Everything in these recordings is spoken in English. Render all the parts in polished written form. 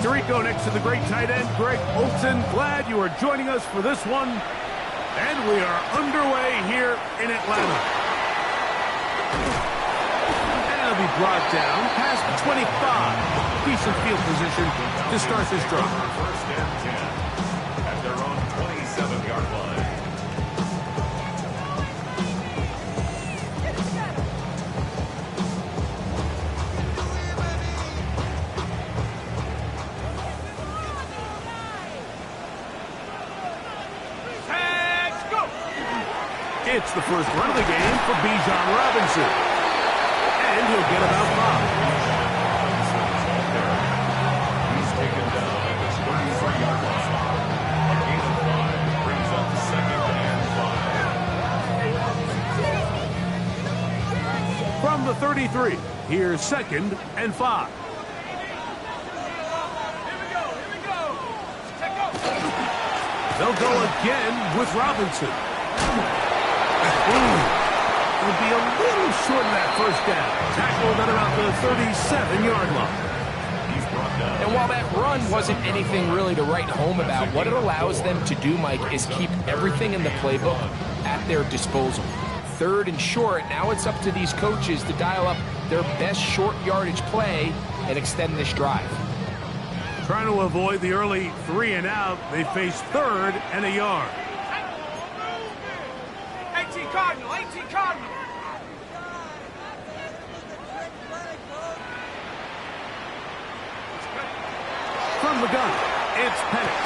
Tirico next to the great tight end, Greg Olsen. Glad you are joining us for this one. And we are underway here in Atlanta. And it'll be brought down past the 25. Decent field position to start this drive. First and 10 at their own 27-yard line. It's the first run of the game for Bijan Robinson. And he'll get about 5. He's taken down at the 23-yard line. A gain of 5 brings up second and 5. From the 33, here's second and 5. They'll go again with Robinson. Will be a little short of that first down. Tackled at about the 37-yard line. He's brought down. And while that run wasn't anything really to write home about, what it allows them to do, Mike, is keep everything in the playbook at their disposal. Third and short, now it's up to these coaches to dial up their best short yardage play and extend this drive. Trying to avoid the early 3 and out, they face 3rd and a yard. 18 Cardinal, 18 Cardinal. From the gun, it's Penix.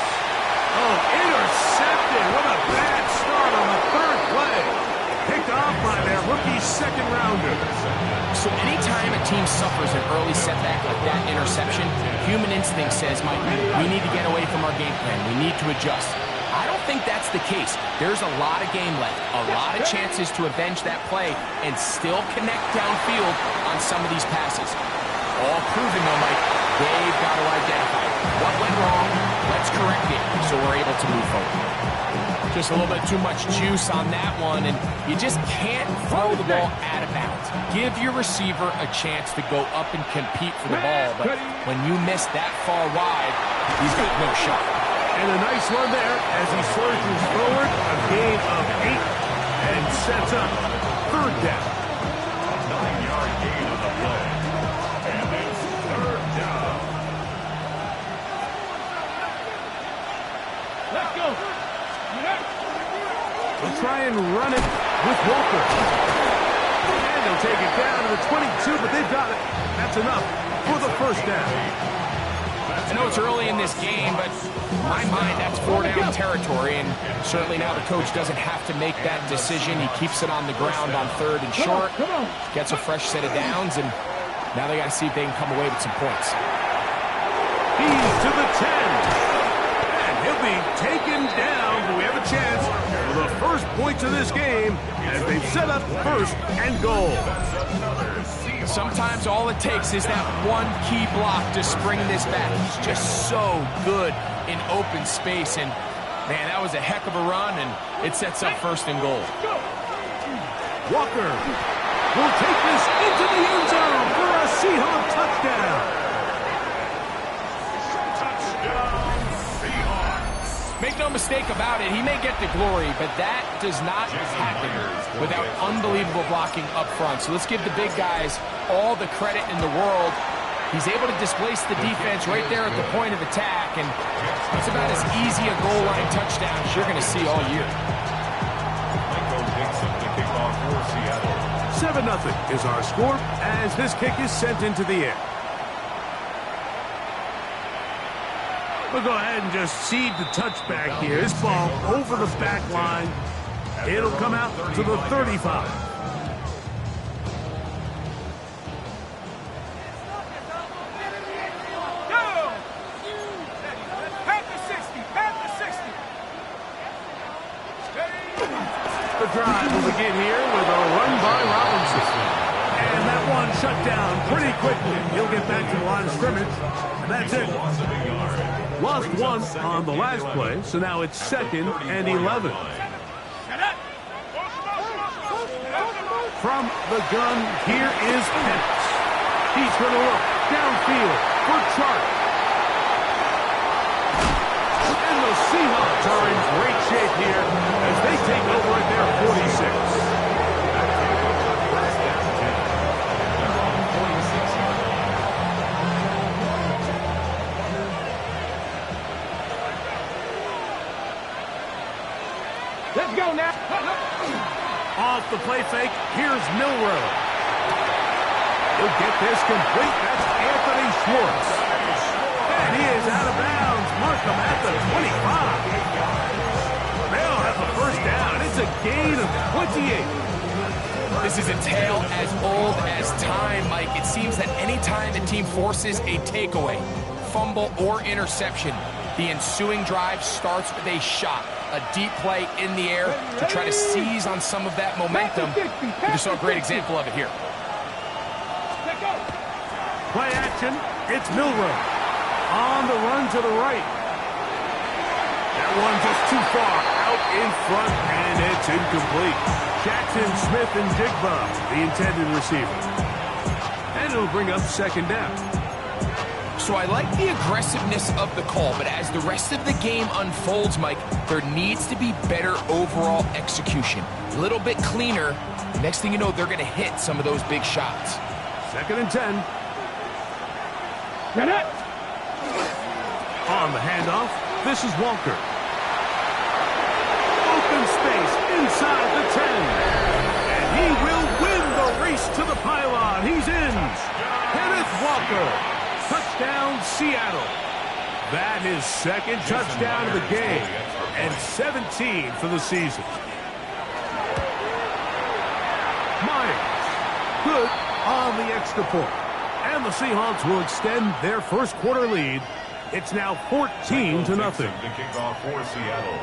Oh, intercepted. What a bad start on the 3rd play. Picked off by their rookie second rounder. So anytime a team suffers an early setback like that interception, human instinct says, Mike, we need to get away from our game plan. We need to adjust. I don't think that's the case. There's a lot of game left, a lot of chances to avenge that play and still connect downfield on some of these passes. All proven, though, Mike, they've got to identify what went wrong, let's correct it, so we're able to move forward. Just a little bit too much juice on that one, and you just can't throw the ball out of bounds. Give your receiver a chance to go up and compete for the ball, but when you miss that far wide, he's got no shot. And a nice run there as he surges forward, a gain of 8, and sets up 3rd down. A 9-yard gain on the play. And it's 3rd down. Let's go. They'll try and run it with Walker. And they'll take it down to the 22, but they've got it. That's enough for the 1st down. I know it's early in this game, but in my mind, that's 4-down territory, and certainly now the coach doesn't have to make that decision. He keeps it on the ground on 3rd and short, gets a fresh set of downs, and now they got to see if they can come away with some points. He's to the 10. And he'll be taken down, but we have a chance for the first points of this game as they've set up 1st and goal. Sometimes all it takes is that one key block to spring this back. He's just so good in open space, and man, that was a heck of a run, and it sets up 1st and goal. Walker will take this into the end zone for a Seahawks touchdown. Make no mistake about it, he may get the glory, but that does not happen without unbelievable blocking up front. So let's give the big guys all the credit in the world. He's able to displace the defense right there at the point of attack, and it's about as easy a goal line touchdown as you're going to see all year. 7-0 is our score as this kick is sent into the air. We'll go ahead and just cede the touchback here. This ball over the back line. It'll come out to the 35. The drive will begin here with a run by Robinson. And that one shut down pretty quickly. He'll get back to the line of scrimmage. And that's it. Lost 1 on the last play, so now it's 2nd and 11. From the gun, here is Penix. He's going to look downfield for Chark. They take over at their 46. Let's go now. Off the play fake, here's Milrow. He'll get this complete. That's Anthony Schwartz. And he is out of bounds. Mark him at the 25. They'll have the first down. It's a gain of 28. This is a tale as old as time, Mike. It seems that any time a team forces a takeaway, fumble, or interception, the ensuing drive starts with a shot, a deep play in the air to try to seize on some of that momentum. You just saw a great example of it here. Play action. It's Milrow. On the run to the right. That one just too far. Out in front, and it's incomplete. Jackson, Smith, and Jigba, the intended receiver. And it'll bring up second down. So I like the aggressiveness of the call, but as the rest of the game unfolds, Mike, there needs to be better overall execution. A little bit cleaner. Next thing you know, they're going to hit some of those big shots. Second and 10. On the handoff, this is Walker. Open space inside the 10. And he will win the race to the pylon. He's in. Kenneth Walker. Touchdown, Seattle. That is second touchdown of the game. And 17 for the season. Myers. Good on the extra point. And the Seahawks will extend their first quarter lead. It's now 14-0. The kickoff for Seattle.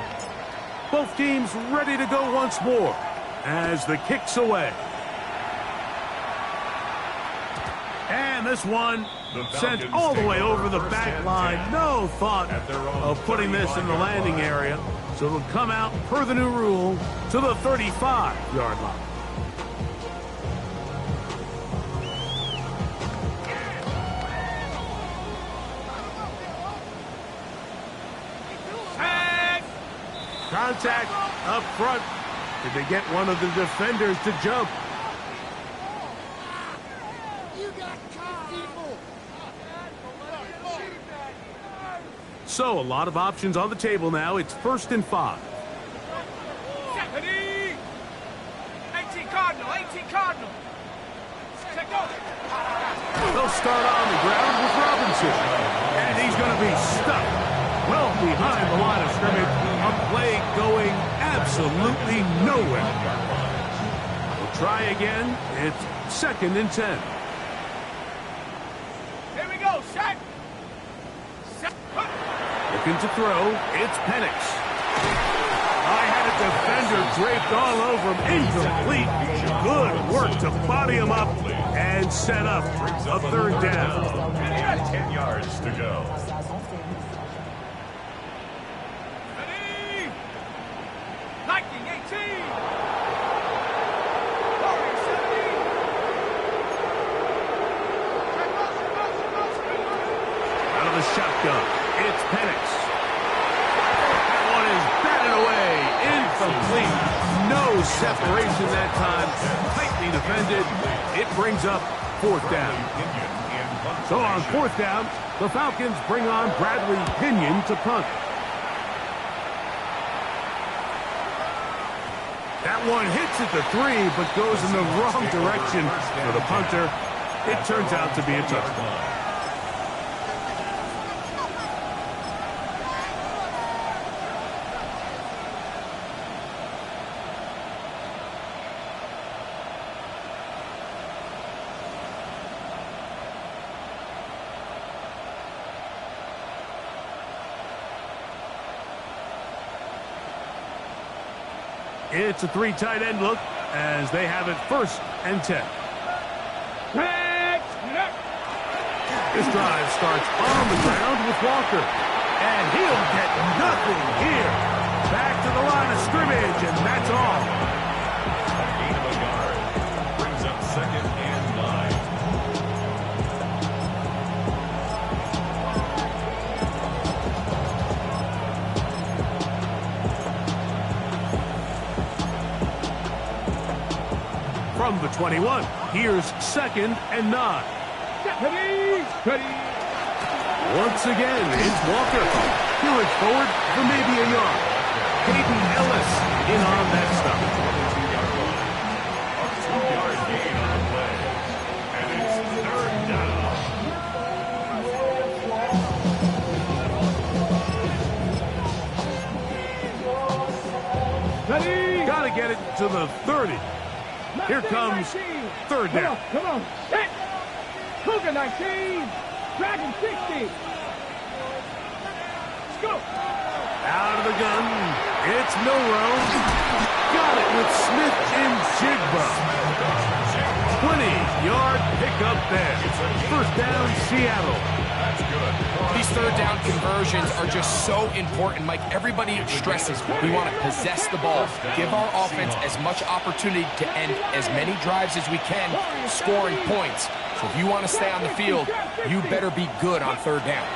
Both teams ready to go once more as the kick's away. And this one sent all the way over the back line. No thought of putting this in the landing area. So it'll come out per the new rule to the 35-yard line. Contact up front. Did they get one of the defenders to jump? So a lot of options on the table now. It's 1st and 5. 18 Cardinal, 18 Cardinal. They'll start on the ground with Robinson. And he's going to be stuck well behind the line of scrimmage. A play going absolutely nowhere. We'll try again. It's 2nd and 10. Here we go, set. Looking to throw. It's Penix. I had a defender draped all over him. Incomplete. Good work to body him up and set up a 3rd down. 10 yards to go. Ready? Lightning 18. Out of the shotgun. It's Penix. That one is batted away. Incomplete. No separation that time. Tightly defended. It brings up 4th down. So on 4th down, the Falcons bring on Bradley Pinion to punt. That one hits at the 3, but goes in the wrong direction for the punter. It turns out to be a touchdown. It's a 3 tight end look as they have it 1st and 10. This drive starts on the ground with Walker. And he'll get nothing here. Back to the line of scrimmage, and that's all. A gain of a yard. Brings up 2nd and 9. From the 21, here's 2nd and 9. Ready. Once again, it's Walker. He'll look forward for maybe a yard. Hayden Ellis in on that stop. A 2-yard gain on the play. And it's 3rd down. Ready. Got to get it to the 30. Here comes 3rd down. Come on. Set. Cougar 19. Dragon 60. Let's go. Out of the gun, it's Milrow. Got it with Smith and Jigba. 20-yard pickup there. 1st down, Seattle. That's good. These 3rd down conversions are just so important, Mike. Everybody stresses we want to possess the ball, give our offense as much opportunity to end as many drives as we can, scoring points. So if you want to stay on the field, you better be good on 3rd down.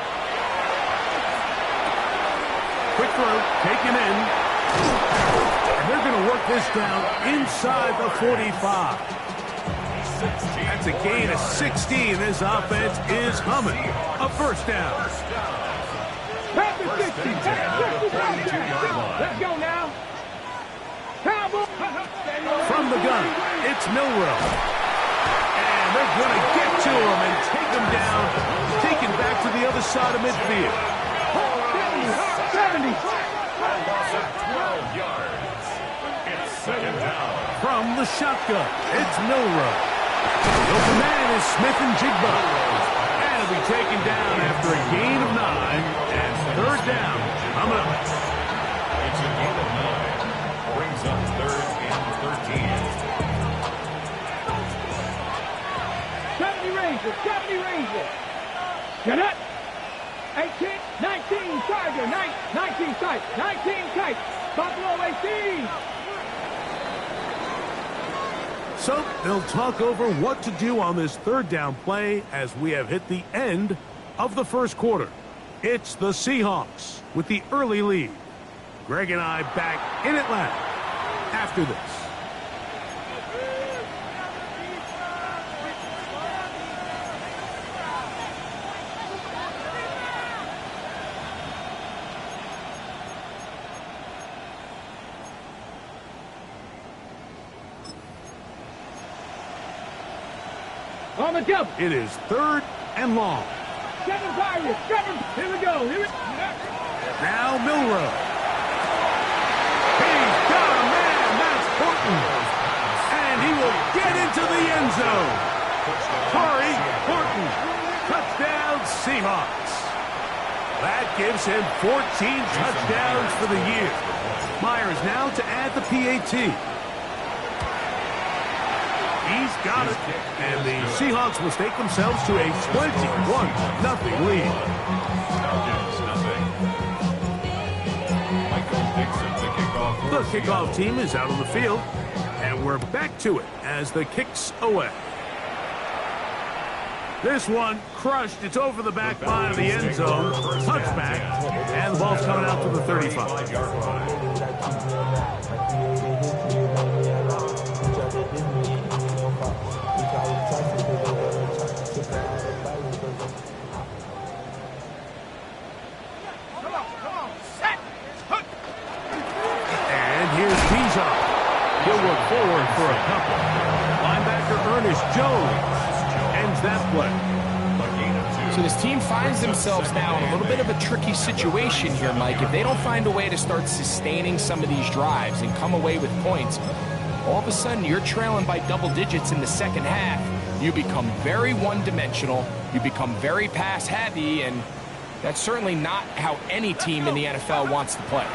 Quick throw, taken in. And they're going to work this down inside the 45. That's a gain of 16. This offense is humming. A 1st down. Pass the 60. Let's go now. Cowboy. From the gun, it's Milrow. And they're going to get to him and take him down. Taken back to the other side of midfield. 70. 12 yards. It's 2nd down. From the shotgun, it's Milrow. The open man is Smith and Jigba. And it'll be taken down after a gain of 9. And 3rd down. Coming up. It's a gain of 9. Brings up 3rd and 13. 70 Rangers. 70 Rangers. Get up. 18, 19, Tiger, 19 tight, 19 tight, Buffalo AC. So they'll talk over what to do on this 3rd down play as we have hit the end of the 1st quarter. It's the Seahawks with the early lead. Greg and I back in Atlanta after this. On the jump. It is 3rd and long. 7 Tigers, 7. Here we go. Now Milrow. He's got a man. That's Horton. And he will get into the end zone. Corey Horton. Touchdown Seahawks. That gives him 14 touchdowns for the year. Myers now to add the PAT. He's got it. And the Seahawks will stake themselves to a 21-0 lead. The kickoff team is out on the field. And we're back to it as the kick's away. This one crushed. It's over the back line of the end zone. Touchback. And the ball's coming out to the 35-yard line. He'll work forward for a couple. Linebacker Ernest Jones ends that play. So this team finds themselves now in a little bit of a tricky situation here, Mike. If they don't find a way to start sustaining some of these drives and come away with points, all of a sudden you're trailing by double digits in the 2nd half. You become very one-dimensional. You become very pass-heavy, and that's certainly not how any team in the NFL wants to play.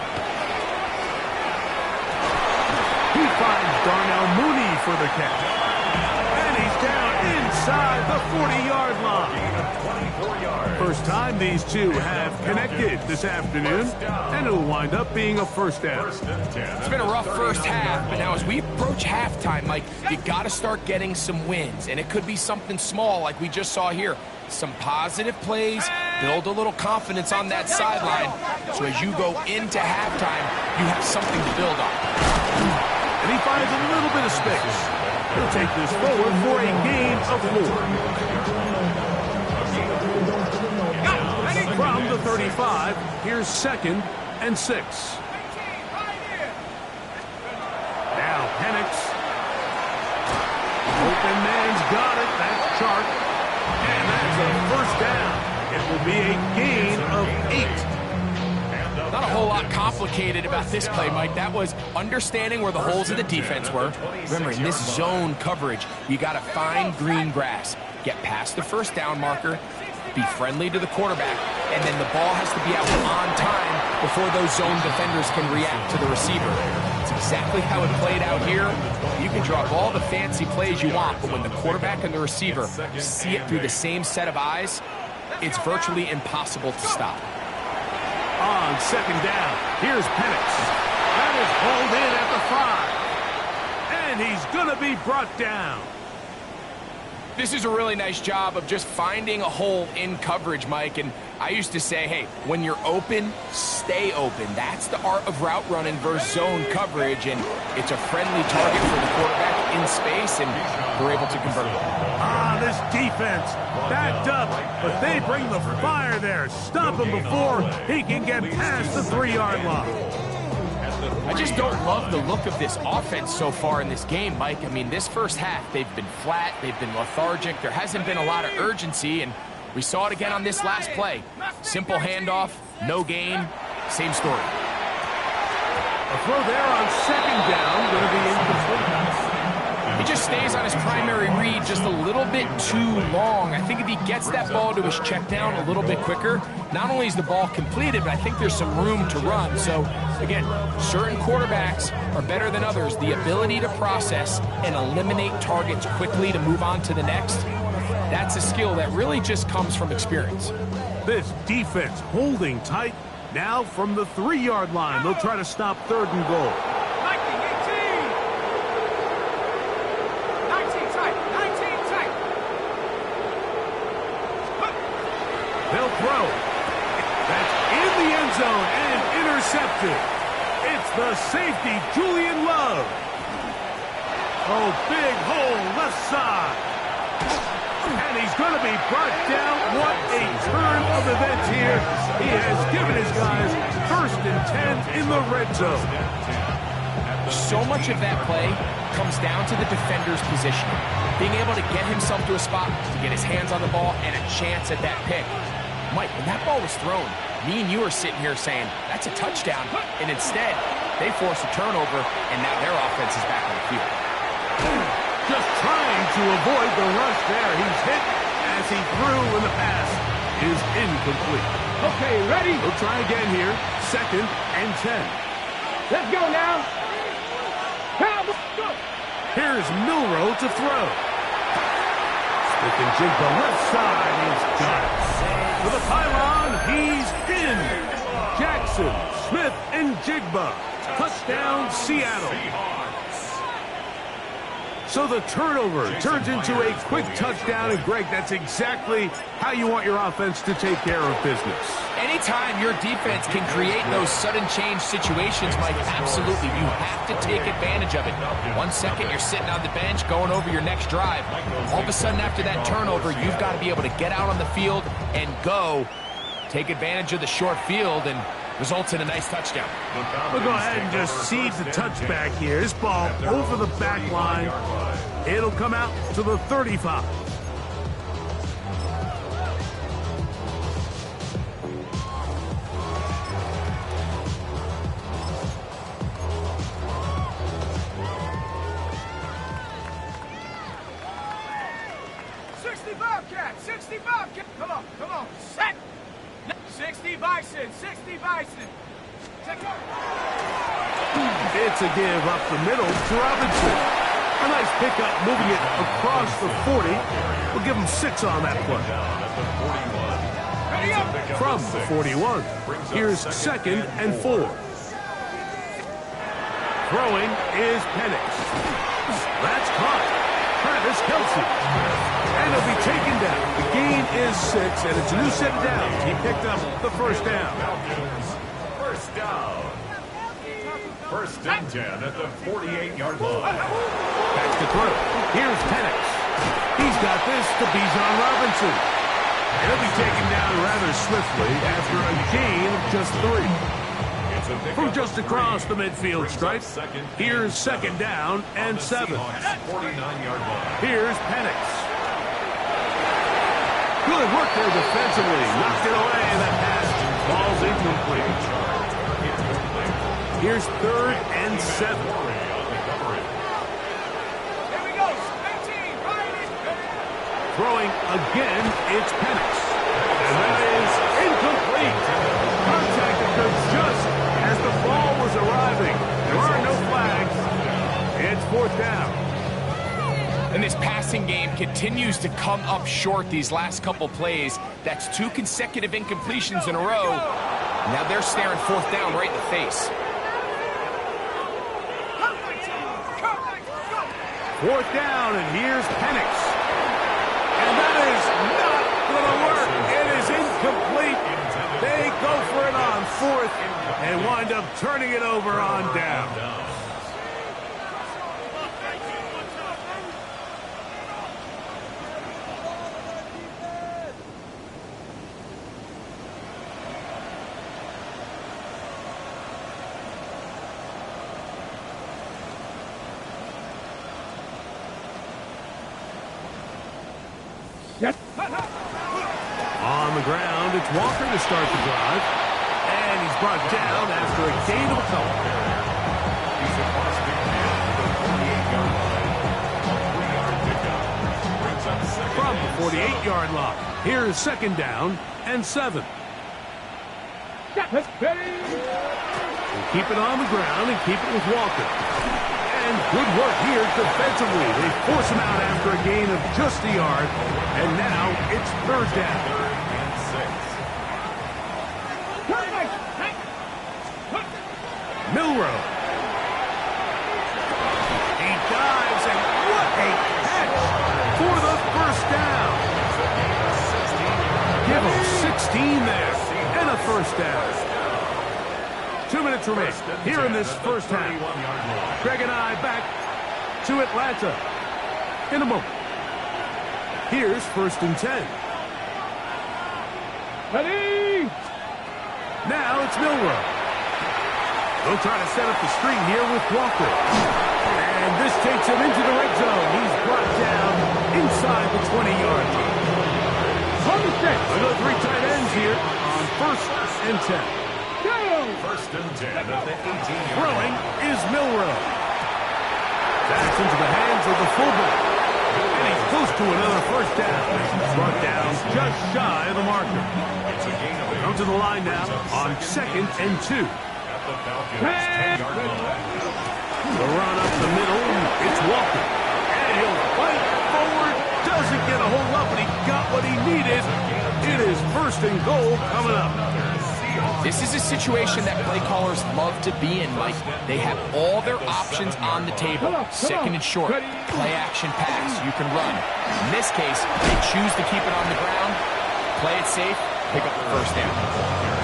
He finds Darnell Mooney for the catch. And he's down inside the 40-yard line. First time these two have connected this afternoon, and it'll wind up being a 1st down. It's been a rough 1st half, but now as we approach halftime, Mike, you got to start getting some wins, and it could be something small like we just saw here. Some positive plays, build a little confidence on that sideline, so as you go into halftime, you have something to build on. And he finds a little bit of space. He'll take this forward for a gain of 4. From the 35, here's 2nd and 6. Now Penix. Open man's got it. That's Chark. And that's a first down. It will be a gain of 8. Not a whole lot complicated about this play, Mike. That was understanding where the holes of the defense were. Remember, in this zone coverage, you got to find green grass. Get past the first down marker, be friendly to the quarterback, and then the ball has to be out on time before those zone defenders can react to the receiver. It's exactly how it played out here. You can draw up all the fancy plays you want, but when the quarterback and the receiver see it through the same set of eyes, it's virtually impossible to stop. On 2nd down, here's Penix. That is hauled in at the 5. And he's going to be brought down. This is a really nice job of just finding a hole in coverage, Mike. And I used to say, hey, when you're open, stay open. That's the art of route running versus zone coverage. And it's a friendly target for the quarterback in space, and they're able to convert it. This defense backed up, but they bring the fire there. Stop him before he can get past the 3-yard line. I just don't love the look of this offense so far in this game, Mike. I mean, this first half, they've been flat, they've been lethargic, there hasn't been a lot of urgency, and we saw it again on this last play. Simple handoff, no gain, same story. A throw there on 2nd down, going to be incomplete. He just stays on his primary read just a little bit too long. I think if he gets that ball to his check down a little bit quicker, not only is the ball completed, but I think there's some room to run. So, again, certain quarterbacks are better than others. The ability to process and eliminate targets quickly to move on to the next, that's a skill that really just comes from experience. This defense holding tight. Now from the 3-yard line, they'll try to stop 3rd and goal. They'll throw. That's in the end zone and intercepted. It's the safety, Julian Love. Oh, big hole left side. And he's going to be brought down. What a turn of events here. He has given his guys 1st and 10 in the red zone. So much of that play comes down to the defender's positioning. Being able to get himself to a spot, to get his hands on the ball, and a chance at that pick. Mike, when that ball was thrown, me and you are sitting here saying, that's a touchdown. And instead, they force a turnover, and now their offense is back on the field. Just trying to avoid the rush there. He's hit as he threw, and the pass is incomplete. Okay, ready? We'll try again here. 2nd and 10. Let's go now. Cowboys, go. Here's Milrow to throw. Smith and Jigba left side. He's got it. To the pylon, he's in. Jackson, Smith, and Jigba. Touchdown, Seattle. So the turnover turns into a quick touchdown, and Greg, that's exactly how you want your offense to take care of business. Anytime your defense can create those sudden change situations, Mike, absolutely, you have to take advantage of it. 1 second, you're sitting on the bench, going over your next drive. All of a sudden, after that turnover, you've got to be able to get out on the field and go. Take advantage of the short field, and results in a nice touchdown. We'll go ahead and just cede the touchback here. This ball over the back line. It'll come out to the 35. Come on, set! 60 Bison, 60 Bison. It's a give up the middle to Robinson. A nice pickup, moving it across the 40. We'll give him 6 on that play. From the 41, here's 2nd and 4. Throwing is Penix. That's caught. Travis Kelce. And he'll be taken down. The gain is 6, and it's a new set of downs. He picked up the first down. First down. First and 10 at the 48-yard line. Back to throw. Here's Penix. He's got this to Bijan Robinson. He'll be taken down rather swiftly after a gain of just 3. From just across the midfield stripe, here's second down and 7. 49-yard line. Here's Penix. Good work there defensively. Knocked it away, and that pass falls incomplete. Here's third and 7. Throwing again, it's Penix. And that is incomplete. Contact occurred just as the ball was arriving. There are no flags. It's fourth down. And this passing game continues to come up short these last couple plays. That's 2 consecutive incompletions in a row. Now they're staring fourth down right in the face. Fourth down, and here's Penix. And that is not going to work. It is incomplete. They go for it on fourth and wind up turning it over on down. Yes. On the ground, it's Walker to start the drive. And he's brought down after a gain of a couple. He's across the field to the 48-yard line. A 3-yard pickup. Brings up second From the and 48-yard line, here's second down and 7. We'll keep it on the ground and keep it with Walker. And good work here defensively. They force him out after a gain of just a yard. And now it's third down. and 6. Milrow. He dives, and what a catch for the first down. Give him 16 there, and a first down. 2 minutes remain here in this first half. Greg and I back to Atlanta in a moment. Here's first and 10. Ready? Now it's Milrow. They'll try to set up the screen here with Walker. And this takes him into the red zone. He's brought down inside the 20-yard line. On the six. Another 3 tight ends here on first and 10. First and 10 at the 18-yard Throwing line. is Milrow. That's into the hands of the fullback. And he's close to another first down. Brought down just shy of the marker. It's a gain of 8. Come to the line now on second and 2. At the Falcons' 10-yard line. The run up the middle, it's Walker. And he'll fight forward. Doesn't get a whole lot, but he got what he needed. It is first and goal coming up. This is a situation that play callers love to be in, Mike. They have all their options on the table. Second and short, play action pass, you can run. In this case, they choose to keep it on the ground, play it safe, pick up the first down.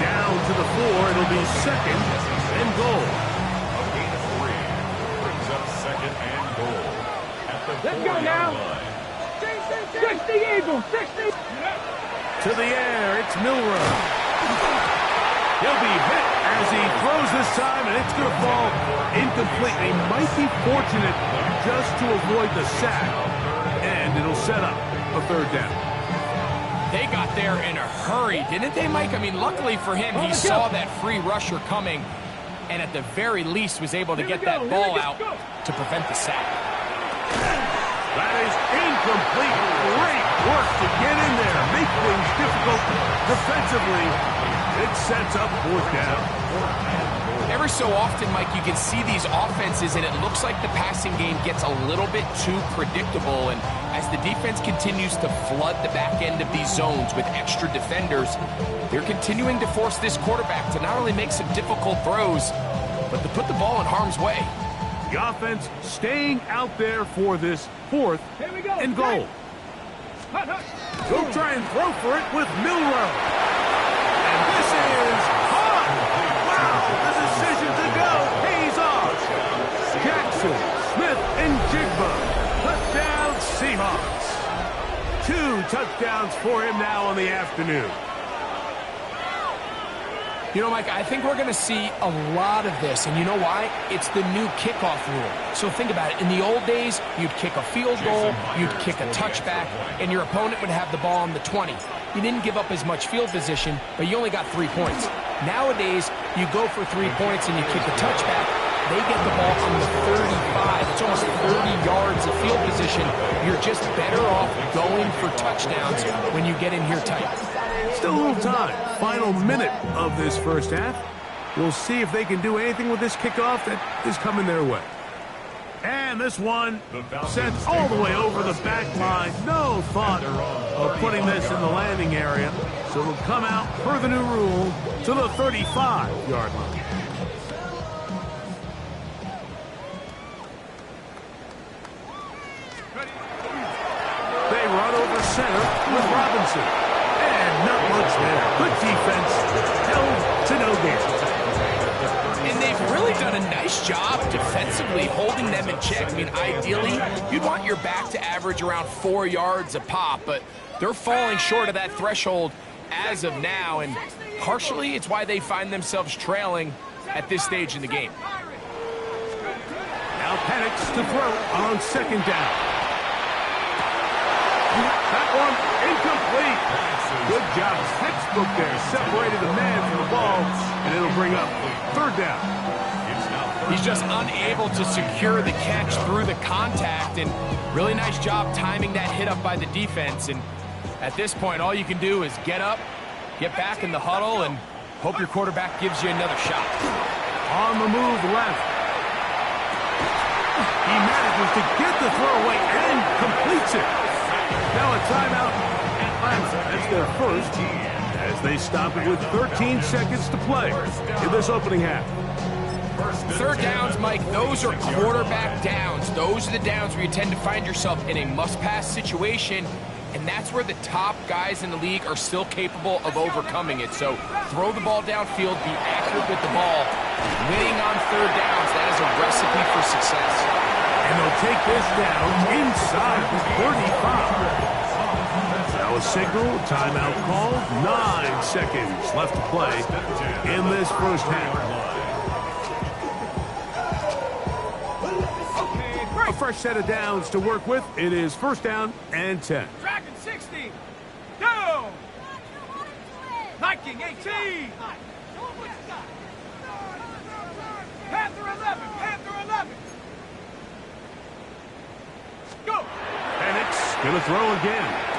Down to the 4, it'll be second and goal. A gain of 3 brings up second and goal at the Let's go 4-yard now. line. 60 Eagles, 60. To the air, it's Milrow. He'll be hit as he throws this time, and it's going to fall incomplete. They might be fortunate just to avoid the sack, and it'll set up a third down. They got there in a hurry, didn't they, Mike? I mean, luckily for him, he saw that free rusher coming, and at the very least was able to get that ball out to prevent the sack. That is incomplete. Great work to get in there. Make things difficult defensively. It sets up fourth down. Every so often, Mike, you can see these offenses, and it looks like the passing game gets a little bit too predictable. And as the defense continues to flood the back end of these zones with extra defenders, they're continuing to force this quarterback to not only make some difficult throws, but to put the ball in harm's way. The offense staying out there for this fourth and goal. Go try and throw for it with Milrow. And this is hot. Wow, the decision to go pays off. afternoon. You know, Mike, I think we're going to see a lot of this, and you know why? It's the new kickoff rule. So think about it. In the old days, you'd kick a field goal, you'd kick a touchback, and your opponent would have the ball on the 20. You didn't give up as much field position, but you only got 3 points. Nowadays, you go for 3 points and you kick a touchback. They get the ball on the 35. It's almost 30 yards of field position. You're just better off going for touchdowns when you get in here tight. Still a little time. Final minute of this first half. We'll see if they can do anything with this kickoff that is coming their way. And this one sent all the way over the back line. No thought of putting this in the landing area. So it'll come out, per the new rule, to the 35-yard line. They run over center with Robinson. And not much there. Good defense. Held to no gain. And they've really done a nice job defensively holding them in check. I mean, ideally, you'd want your back to average around 4 yards a pop, but they're falling short of that threshold as of now, and partially it's why they find themselves trailing at this stage in the game. Now Penix to throw on second down. That one incomplete. Good job. Textbook there. Separated the man from the ball, and it'll bring up third down. He's just unable to secure the catch through the contact, and really nice job timing that hit up by the defense. And at this point, all you can do is get up, get back in the huddle, and hope your quarterback gives you another shot. On the move left. He manages to get the throwaway and completes it. Now a timeout. That's their first, as they stop it with 13 seconds to play in this opening half. Third downs, Mike, those are quarterback downs. Those are the downs where you tend to find yourself in a must-pass situation, and that's where the top guys in the league are still capable of overcoming it. So throw the ball downfield, be accurate with the ball. Winning on third downs, that is a recipe for success. And they'll take this down inside the 35. Now a signal, timeout called. 9 seconds left to play in this first half. A fresh set of downs to work with. It is first down and 10. Dragon 60. Down. Viking 18. Panther 11. Panther 11. Go. Penix going to throw again.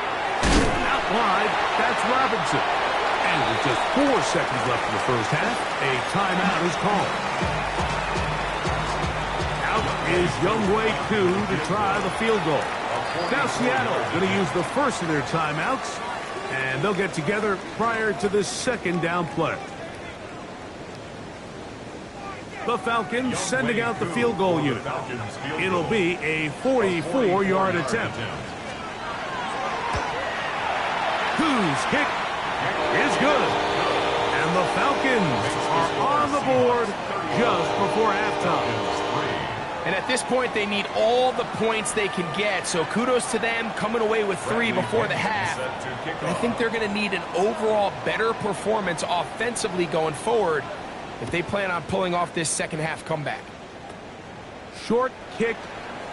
Out wide, that's Robinson. And with just 4 seconds left in the first half, a timeout is called. Out is Younghoe Koo to try the field goal. Now Seattle going to use the first of their timeouts, and they'll get together prior to this second down play. The Falcons sending out the field goal unit. It'll be a 44-yard attempt. Koo's kick is good. And the Falcons are on the board just before halftime. And at this point, they need all the points they can get. So kudos to them coming away with 3 before the half. And I think they're going to need an overall better performance offensively going forward if they plan on pulling off this second half comeback. Short kick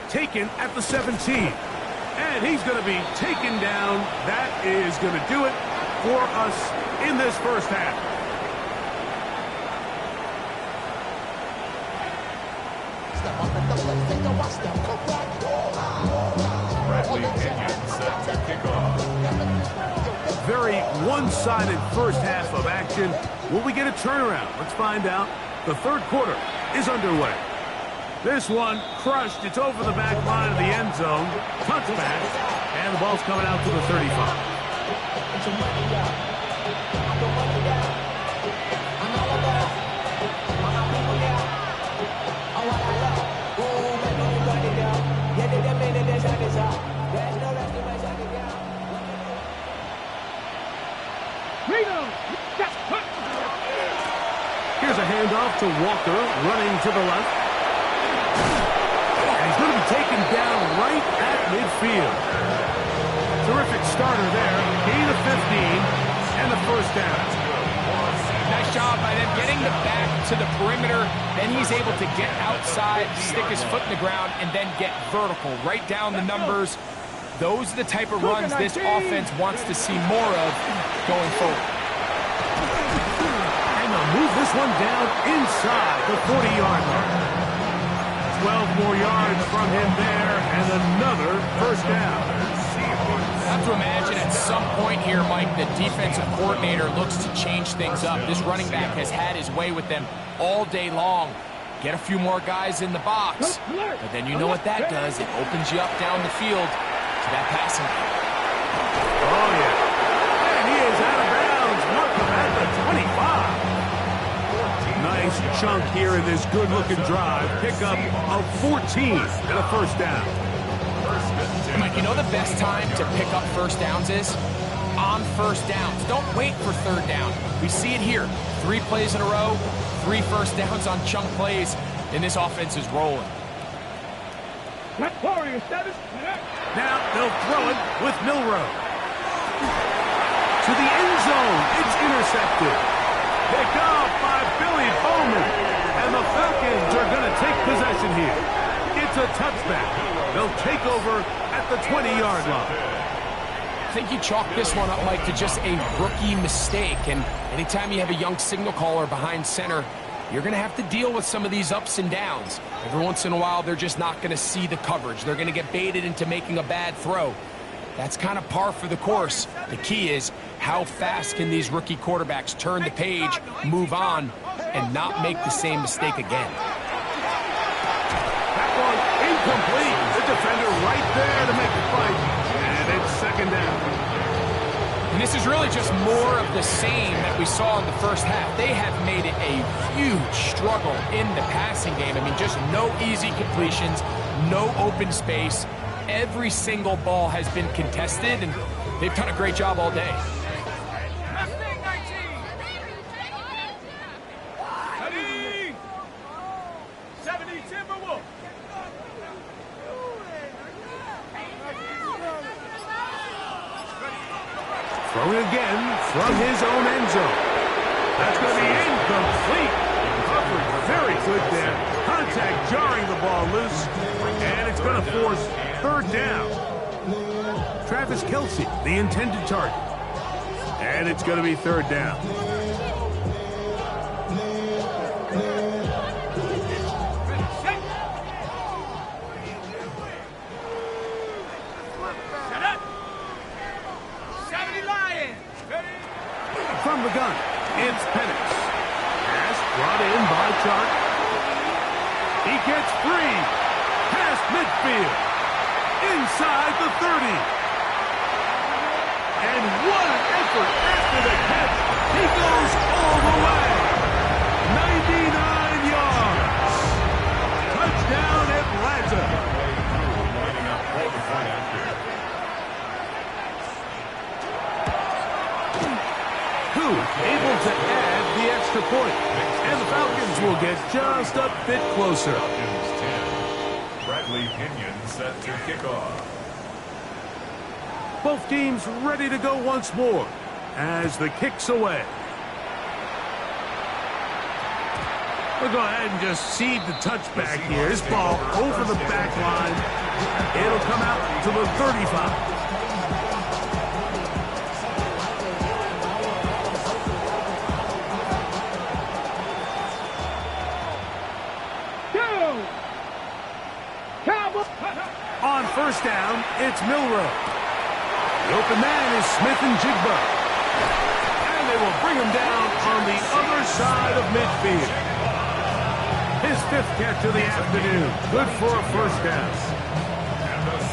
taken at the 17. And he's going to be taken down. That is going to do it for us in this first half. Very one-sided first half of action. Will we get a turnaround? Let's find out. The third quarter is underway. This one crushed. It's over the back line of the end zone. Touchback. And the ball's coming out to the 35. Here's a handoff to Walker, running to the left. And he's going to be taken down right at midfield. Terrific starter there. Gain of 15 and the first down. Nice job by them getting the back to the perimeter. Then he's able to get outside, stick his foot in the ground, and then get vertical. Right down the numbers. Those are the type of runs this offense wants to see more of going forward. And they'll move this one down inside the 40-yard line. 12 more yards from him there, and another first down. I have to imagine at some point here, Mike, the defensive coordinator looks to change things up. This running back has had his way with them all day long. Get a few more guys in the box. But then you know what that does. It opens you up down the field to that passing game. Oh, yeah. And he is out of bounds. Markham at the 25. Nice chunk here in this good-looking drive. Pickup of 14 and a first down. Mike, you know the best time to pick up first downs is? On first downs. Don't wait for third down. We see it here. 3 plays in a row, 3 first downs on chunk plays, and this offense is rolling. Warriors 7. Now they'll throw it with Milroe. To the end zone. It's intercepted. Picked off by Billy Bowman. And the Falcons are going to take possession here. It's a touchback. They'll take over at the 20-yard line. I think you chalk this one up, Mike, to just a rookie mistake. And anytime you have a young signal caller behind center, you're going to have to deal with some of these ups and downs. Every once in a while, they're just not going to see the coverage. They're going to get baited into making a bad throw. That's kind of par for the course. The key is how fast can these rookie quarterbacks turn the page, move on, and not make the same mistake again. That one incomplete. The defender right there to make the fight. And it's second down. And this is really just more of the same that we saw in the first half. They have made it a huge struggle in the passing game. I mean, just no easy completions, no open space. Every single ball has been contested, and they've done a great job all day. Throwing again from his own end zone. That's going to be incomplete. Coverage very good there. Contact jarring the ball loose. And it's going to force third down. Travis Kelce, the intended target. And it's going to be third down. From the gun, it's Penix. Pass brought in by Chark. He gets free. Past midfield. Inside the 30. And what an effort after the catch. He goes all the way. 99 yards. Touchdown Atlanta. Lining up for the point after. Able to add the extra point. And the Falcons will get just a bit closer. Falcons 10. Bradley Pinion set to kick off. Both teams ready to go once more as the kick's away. We'll go ahead and just seed the touchback here. This ball over the back line. It'll come out to the 35. On first down, it's Milroe. The open man is Smith and Jigba. And they will bring him down on the other side of midfield. His 5th catch of the afternoon. Good for a first down.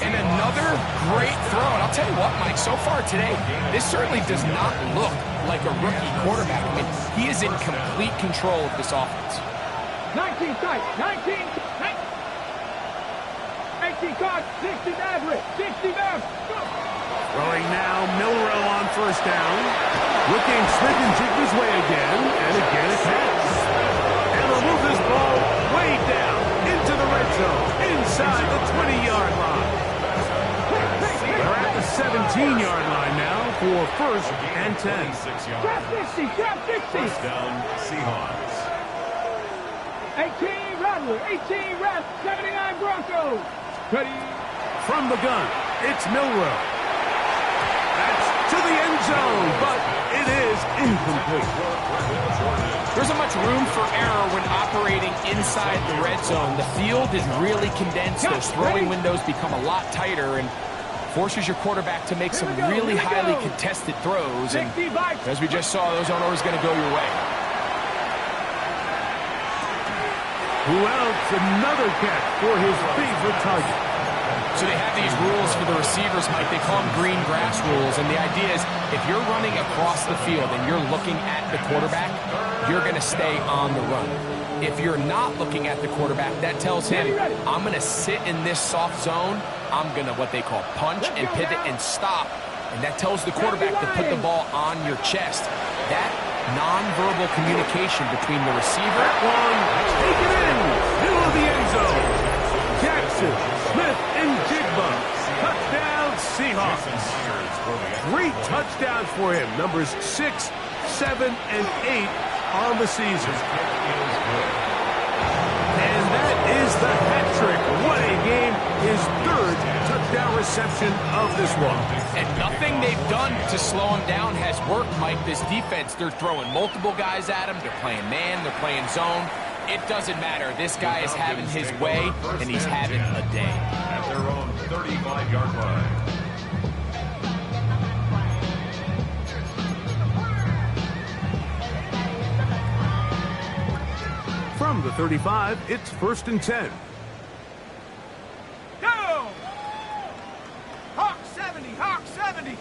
And another great throw. And I'll tell you what, Mike, so far today, this certainly does not look like a rookie quarterback. I mean, he is in complete control of this offense. 19 tight, 19 card, 60 average, 60 average. Throwing now, Milroe on first down. Looking Smith and Jigba's way again, and again a catch. And they'll move this ball way down into the red zone, inside the 20-yard line. They're at the 17 First and 10. 6 yards. Drop 60, drop 60. First down, Seahawks. 18 Rattler, 18 Rat, 79 Broncos. Ready? From the gun, it's Milrow. That's to the end zone, but it is incomplete. There isn't much room for error when operating inside the red zone. The field is really condensed. Those throwing windows become a lot tighter and forces your quarterback to make some really highly contested throws. And as we just saw, those aren't always going to go your way. Who else? Another catch for his favorite target. So they have these rules for the receivers, Mike. They call them green grass rules. And the idea is if you're running across the field and you're looking at the quarterback, you're going to stay on the run. If you're not looking at the quarterback, that tells him, I'm going to sit in this soft zone. I'm going to what they call punch and pivot and stop. And that tells the quarterback to put the ball on your chest. That nonverbal communication between the receiver. Take it in. Middle of the end zone. Jackson, Smith, and Jigba. Touchdown, Seahawks. 3 touchdowns for him. Numbers 6, 7, and 8 on the season. And that is the hat trick. What a game. His 3rd touchdown reception of this one. And nothing they've done to slow him down has worked, Mike. This defense, they're throwing multiple guys at him. They're playing man. They're playing zone. It doesn't matter. This guy is having his way, and he's having a day. At their own 35-yard line. From the 35, it's 1st and 10. Go! Hawk 70, Hawk 70.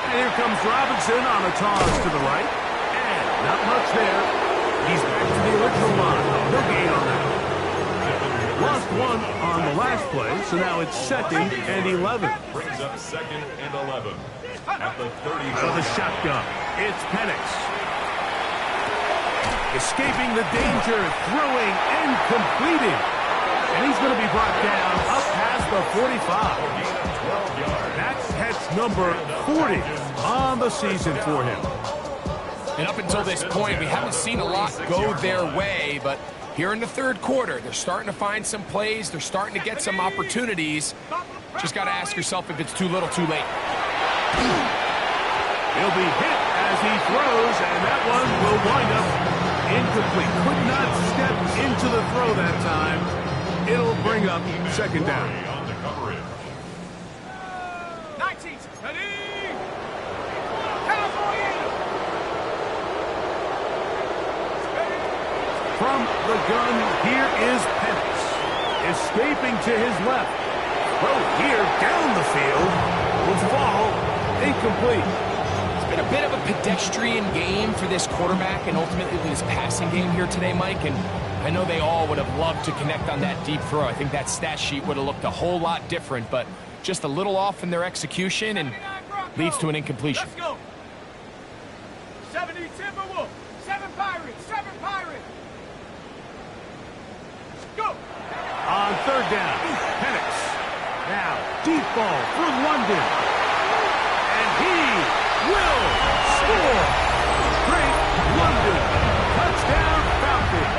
And here comes Robinson on a toss to the right. And not much there. He's back to the original line. No gain on that. Lost 1 on the last play, so now it's 2nd and 11. Brings up 2nd and 11. At the 30. Out of the shotgun, it's Penix. Escaping the danger, throwing and completing. And he's going to be brought down up past the 45. That's catch number 40 on the season for him. And up until this point, we haven't seen a lot go their way, but here in the 3rd quarter, they're starting to find some plays. They're starting to get some opportunities. Just got to ask yourself if it's too little, too late. He'll be hit as he throws, and that one will wind up incomplete. Could not step into the throw that time. It'll bring up 2nd down. On the coverage. 19, ready? Cowboy! From the gun, here is Penix. Escaping to his left. Throw here down the field. Will fall incomplete. It's been a bit of a pedestrian game for this quarterback and ultimately this passing game here today, Mike. And I know they all would have loved to connect on that deep throw. I think that stat sheet would have looked a whole lot different, but just a little off in their execution and leads to an incompletion. Let's go. 70 Timberwolf, 7 Pirates, 7 Pirates. Go. On 3rd down, Penix. Now, deep ball for London. And he will score. Great London. Touchdown, Falcons.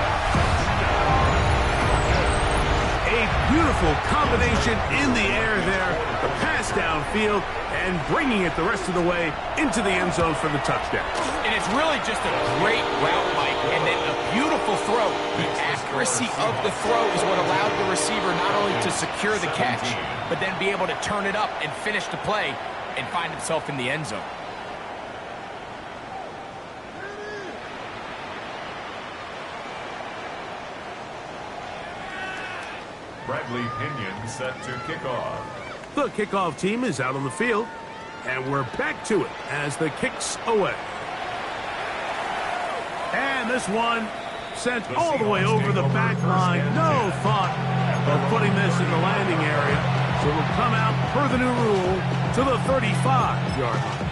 A beautiful combination in the air there. The pass downfield and bringing it the rest of the way into the end zone for the touchdown. And it's really just a great route, Mike, and then a beautiful throw. The accuracy of the throw is what allowed the receiver not only to secure the catch, but then be able to turn it up and finish the play and find himself in the end zone. Bradley Pinion set to kick off. The kickoff team is out on the field, and we're back to it as the kick's away. And this one sent all the way over the back line. No thought of putting this in the landing area. So it'll come out per the new rule to the 35-yard line.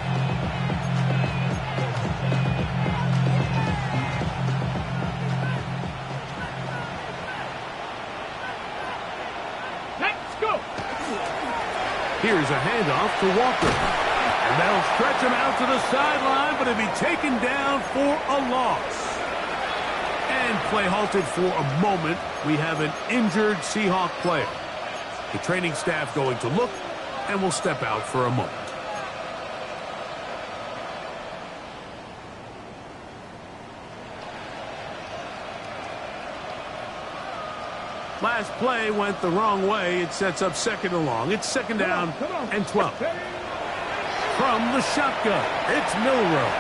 Go. Here's a handoff to Walker. And they'll stretch him out to the sideline, but he'll be taken down for a loss. And play halted for a moment. We have an injured Seahawk player. The training staff going to look, and will step out for a moment. Last play went the wrong way. It sets up second and long. It's second down and 12. From the shotgun, it's Milroe.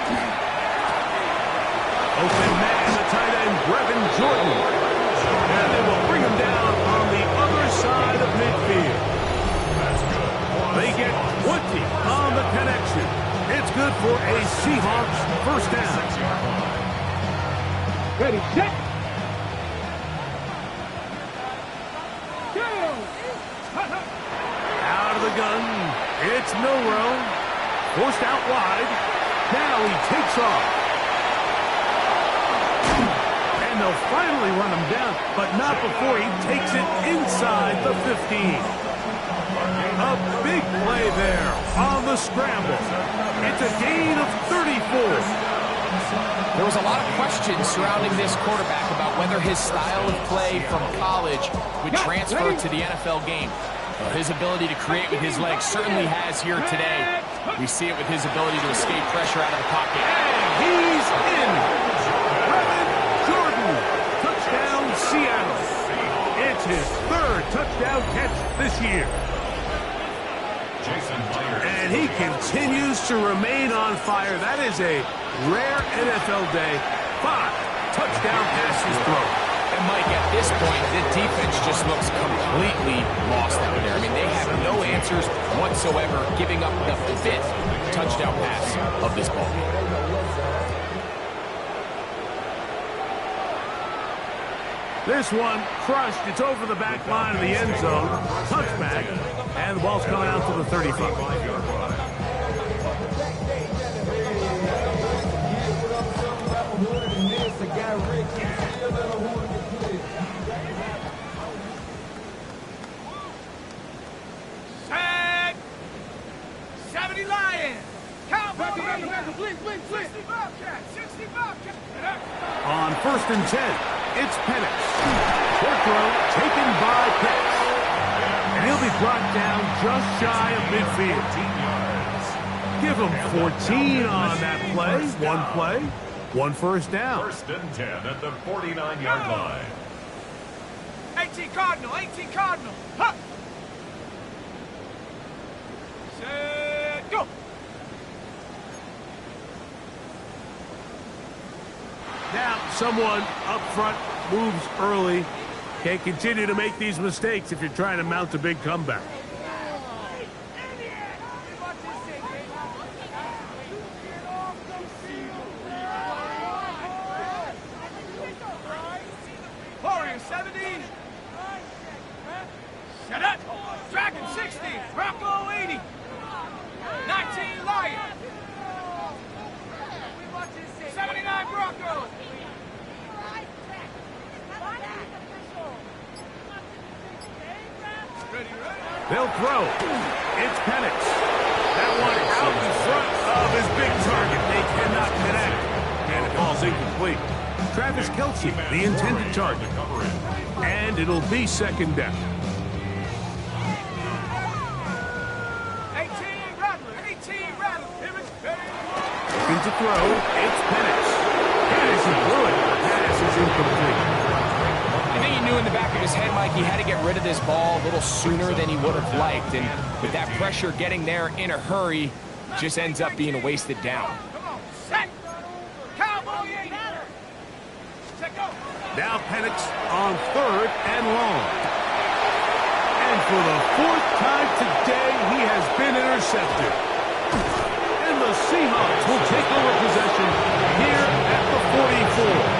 Open man, the tight end, Brevin Jordan. And they will bring him down on the other side of midfield. They get 20 on the connection. It's good for a Seahawks first down. Ready, set. Out of the gun, it's Milroe. Forced out wide. Now he takes off. And they'll finally run him down, but not before he takes it inside the 15. A big play there on the scramble. It's a gain of 34. There was a lot of questions surrounding this quarterback about whether his style of play from college would transfer to the NFL game. Well, his ability to create with his legs certainly has here today. We see it with his ability to escape pressure out of the pocket. And he's in. Brevin Jordan. Touchdown, Seattle. It's his third touchdown catch this year. And he continues to remain on fire. That is a rare NFL day. 5 touchdown passes thrown. And Mike, at this point, the defense just looks completely lost out there. I mean, they have no answers whatsoever, giving up the 5th touchdown pass of this ball game. This one crushed. It's over the back line of the end zone. Touchback. And the ball's coming out to the 35. Sack. 70 Lions. Cowboys. Blitz. 60 Bobcat. 60 Bobcat. On first and 10, it's Penix. Short throw taken by Penix. And he'll be brought down just shy of midfield. Give him 14 on that play. One first down. First and 10 at the 49-yard line. 18 Cardinal. Huh. Set, go. Now, someone up front moves early. Can't continue to make these mistakes if you're trying to mount a big comeback. Warrior 70. Set up. Dragon 60. Bronco 80. 19 Lion. 79 Bronco. They'll throw. It's Penix. That one out in front of his big target. They cannot connect. And it falls incomplete. Travis Kelce, the intended target. And it'll be second down. 18 Rattler. Looking to throw. It's Penix. Penix is through it. The pass is incomplete. I think he knew in the back of his head, Mike, he had to get rid of this ball a little sooner than he would have liked. And with that pressure getting there in a hurry, just ends up being a wasted down. Come on. Set. Cowboy 80. Set, go. Now Penix on third and long. And for the 4th time today, he has been intercepted. And the Seahawks will take over possession here at the 44.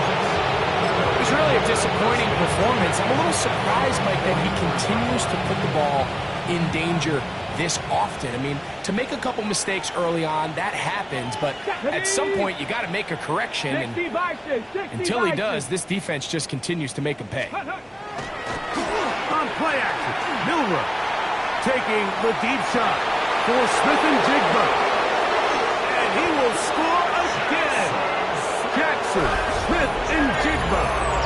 It was really a disappointing performance. I'm a little surprised, Mike, that he continues to put the ball in danger this often. I mean, to make a couple mistakes early on, that happens, but at some point, you got to make a correction, and until he does, this defense just continues to make him pay. On play action, Milroe. taking the deep shot for Smith and Jigba. And he will score again. Jackson, Smith, and Jigba.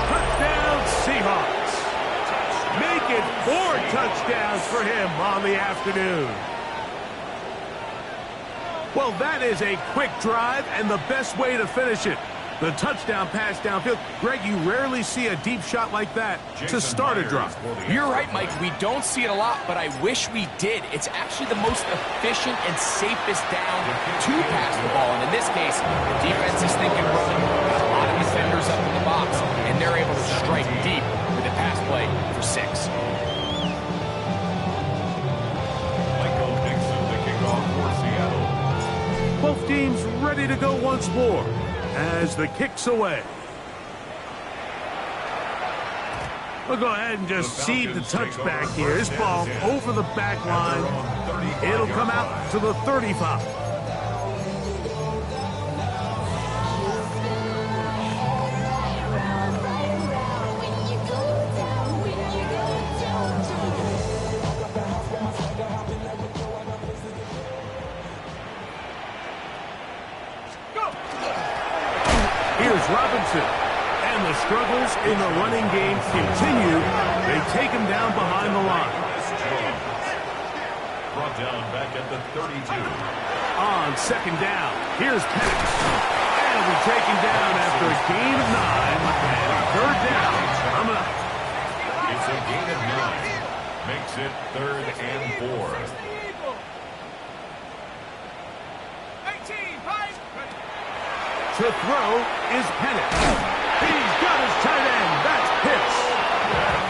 Touchdown, Seahawks. Make it 4 touchdowns for him on the afternoon. Well, that is a quick drive and the best way to finish it. The touchdown pass downfield. Greg, you rarely see a deep shot like that to start a drive. You're right, Mike. We don't see it a lot, but I wish we did. It's actually the most efficient and safest down to pass the ball. And in this case, the defense is thinking run. Got a lot of defenders up in the box, and they're able to strike deep with a pass play for 6. Michael Dixon, the kickoff for Seattle. Both teams ready to go once more as the kick's away. We'll go ahead and just seed the touchback here. This ball over the back line. It'll come out to the 35. Here's Robinson. And the struggles in the running game continue. They take him down behind the line. Brought down back at the 32. On second down, here's Penix. And we take him down after a gain of 9. And third down coming up. It's a gain of 9. Makes it 3rd and 4. To throw is Penix. He's got his tight end. That's Pitts.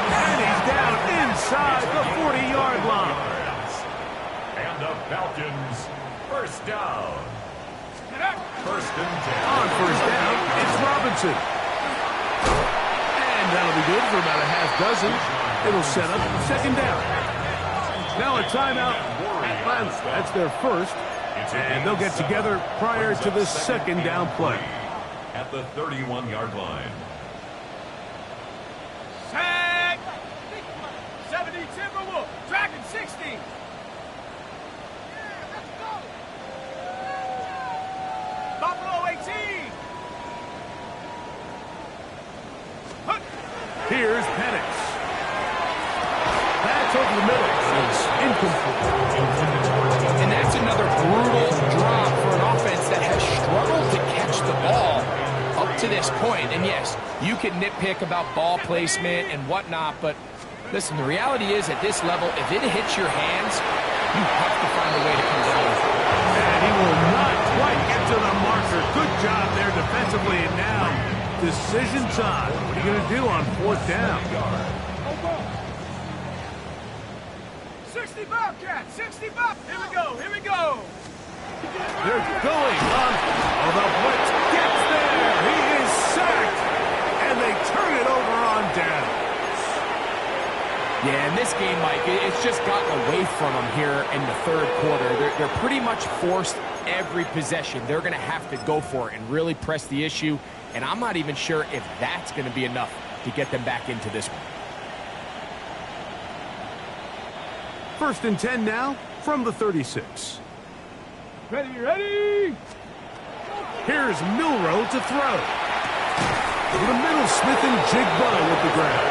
And he's down inside the 40-yard line. And the Falcons, first down. First and 10. On first down, it's Robinson. And that'll be good for about a half dozen. It'll set up second down. Now a timeout. Atlanta. That's their first. And they'll get together prior to the second down play. At the 31-yard line. Sack! 70 Timberwolf, Dragon 60. Let's go. Buffalo 18. Here's Penix. That's over the middle. It's incomplete. And that's another brutal drop for an offense that has struggled to catch the ball up to this point. And yes, you can nitpick about ball placement and whatnot, but listen, the reality is at this level, if it hits your hands, you have to find a way to control it. And he will not quite get to the marker. Good job there defensively. And now, decision time. What are you going to do on fourth down? 60 Bobcats, 60 Bob. Here we go, here we go. They're going on. Oh, the blitz gets there. He is sacked. And they turn it over on down. Yeah, in this game, Mike, it's just gotten away from them here in the third quarter. They're pretty much forced every possession. They're going to have to go for it and really press the issue. And I'm not even sure if that's going to be enough to get them back into this one. First and 10 now from the 36. Ready. Here's Milroe to throw. Over the middle, Smith and Jigba with the grab.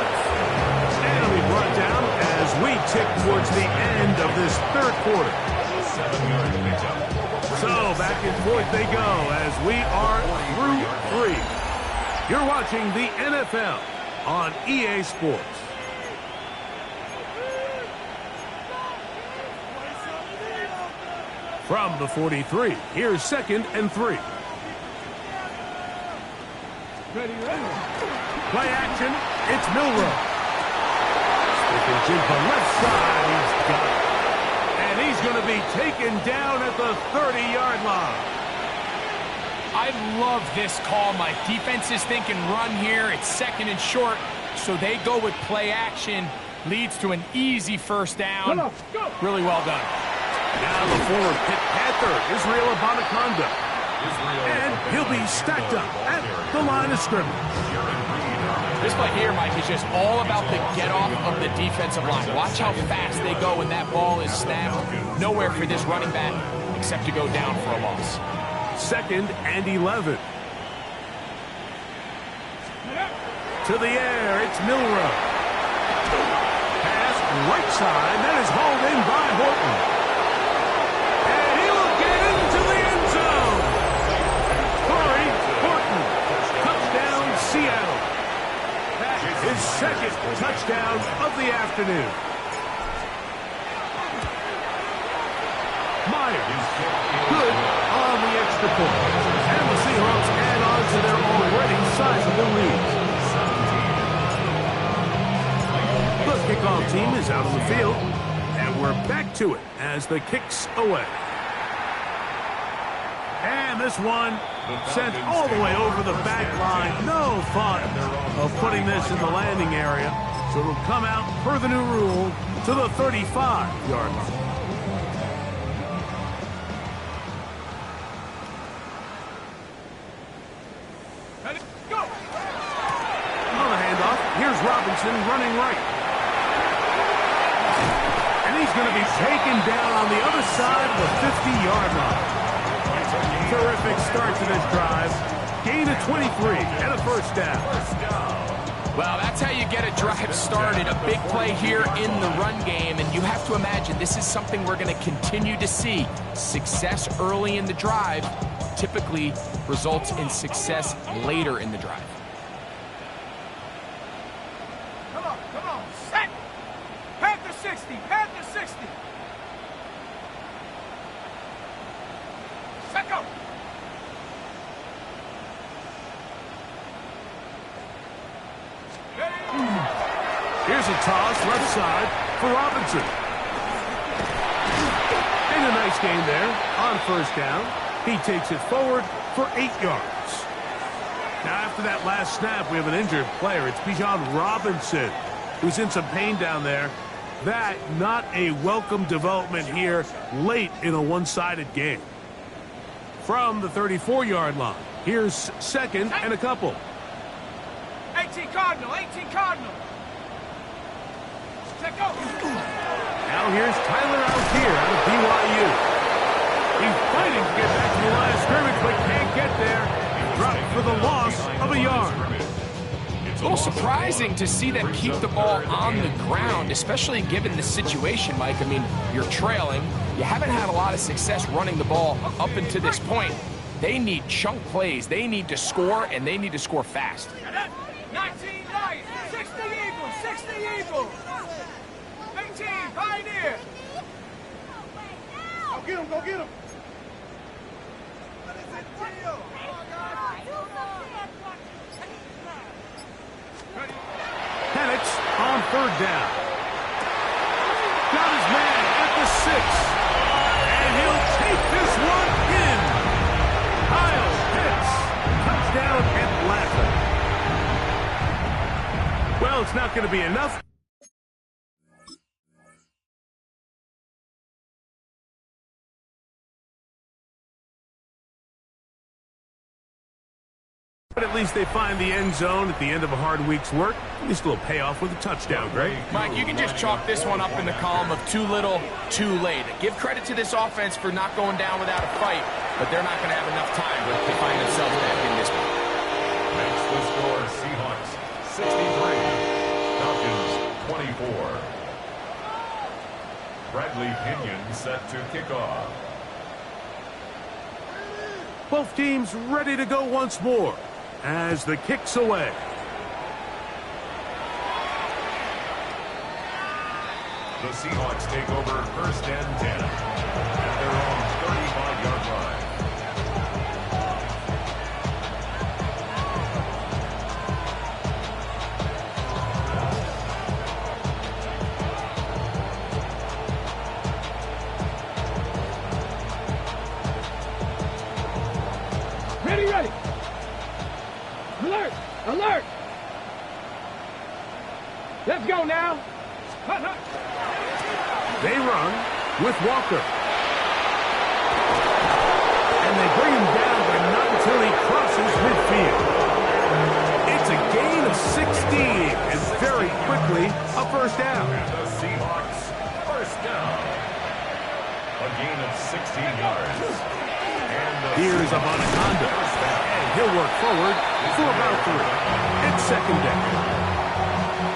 And he'll be brought down as we tick towards the end of this third quarter. 7-yard pickup. So back and forth they go as we are through 3. You're watching the NFL on EA Sports. From the 43, here's second and 3. Ready. Play action, it's Milroe. Smith and Jigba left side, he's got it. And he's going to be taken down at the 30-yard line. I love this call, Mike. Defense is thinking run here. It's second and short, so they go with play action. Leads to an easy first down. Go. Really well done. Now the former Pitt Panther, Israel Abanikanda. And he'll be stacked up at the line of scrimmage. This play here, Mike, is just all about the get-off of the defensive line. Watch how fast they go when that ball is snapped. Nowhere for this running back except to go down for a loss. 2nd and 11. To the air, it's Milrow. Pass right side, that is hauled in by Horton. And he will get into the end zone. Corey Horton, touchdown Seattle. That is 2nd touchdown of the afternoon. Myers, good on the extra point. And the Seahawks add on to their already sizable lead. The kickoff team is out on the field, and we're back to it as the kick's away. And this one sent all the way over the back line. No fun of putting this in the landing area, so it'll come out per the new rule to the 35-yard line. On the handoff, here's Robinson running right. And he's going to be taken down on the other side of the 50-yard line. Terrific start to this drive. Gain of 23 and a first down. Well, that's how you get a drive started. A big play here in the run game, and you have to imagine this is something we're going to continue to see. Success early in the drive typically results in success later in the drive. Come on, set! Panther 60, Panther 60! Set go! Here's a toss left side for Robinson. And a nice gain there on first down. He takes it forward for 8 yards. Now after that last snap, we have an injured player. It's Bijan Robinson, who's in some pain down there. That not a welcome development here late in a one-sided game. From the 34-yard line, here's 2nd and a couple. 18 Cardinal, 18 Cardinal! Set go! Now here's Tyler Algier out of BYU. He's fighting to get back to the line of scrimmage, but can't get there. Dropped for the loss of a yard. It's a little surprising to see them keep the ball on the ground, especially given the situation, Mike. I mean, you're trailing. You haven't had a lot of success running the ball up until this point. They need chunk plays. They need to score, and they need to score fast. 19 Lions, 60 Eagles, 60 Eagles! 18 Pioneer! Go get him, go get him! Penix on 3rd down. Got his man at the 6. And he'll take this one in. Kyle Pitts. Touchdown Atlanta. Well, it's not going to be enough. But at least they find the end zone at the end of a hard week's work. At least a little payoff with a touchdown, Greg. Mike, you can just chalk this one up in the column of too little, too late. Give credit to this offense for not going down without a fight, but they're not going to have enough time to find themselves back in this one. Makes the score Seahawks 63, Falcons 24. Bradley Pinion set to kick off. Both teams ready to go once more as the kick's away. The Seahawks take over 1st and 10 at their own 35-yard line. Ready, ready! Alert! Alert! Let's go now! Hut, hut. They run with Walker. And they bring him down, but not until he crosses midfield. It's a a gain of 16, and very quickly, a first down. And the Seahawks, first down. A gain of 16 yards. And the Here's Seahawks, Anaconda, first down. and he'll work forward for about 3. It's second down.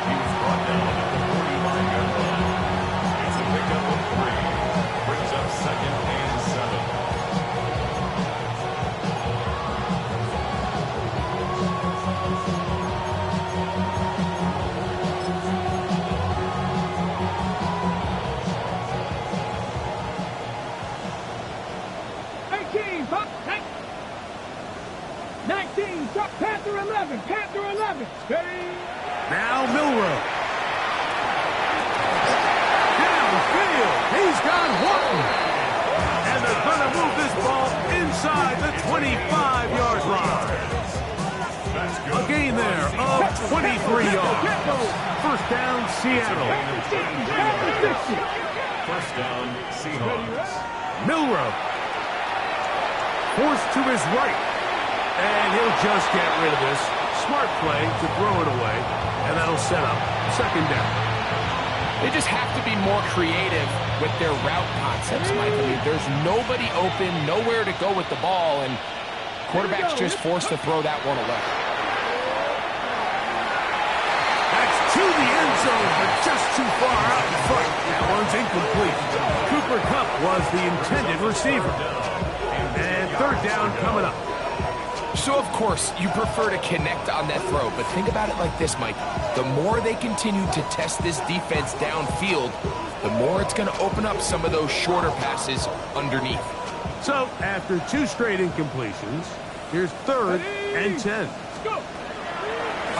He was brought down at the 45-yard line. It's a pickup of 3. Brings up second and 7. Panther 11, Panther 11. Steady. Now Milrow. Downfield. He's got Horton. And they're going to move this ball inside the 25-yard line. A gain there of 23 yards. First down, Seattle. First down, Seahawks. Milrow. Forced to his right. And he'll just get rid of this. Smart play to throw it away. And that'll set up second down. They just have to be more creative with their route concepts, Mike. I mean, there's nobody open, nowhere to go with the ball, and quarterback's just forced to throw that one away. That's to the end zone, but just too far out in front. That one's incomplete. Cooper Kupp was the intended receiver. And third down coming up. So, of course, you prefer to connect on that throw, but think about it like this, Mike. The more they continue to test this defense downfield, the more it's going to open up some of those shorter passes underneath. So, after 2 straight incompletions, here's third and 10.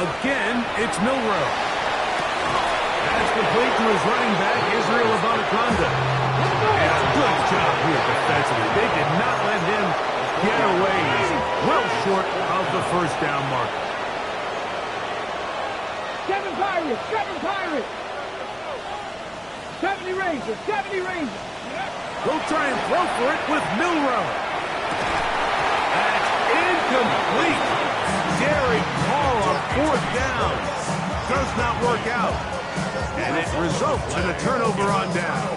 Again, it's Milrow. That's complete to his running back, Israel Anaconda. And a good job here defensively. They did not let him get away. He's well short of the first down mark. 7 Pirates, 7 Pirates. 70 Rangers, 70 Rangers. They'll try and throw for it with Milrow. That's incomplete. Derek Carr on fourth down. Does not work out. And it results in a turnover on down.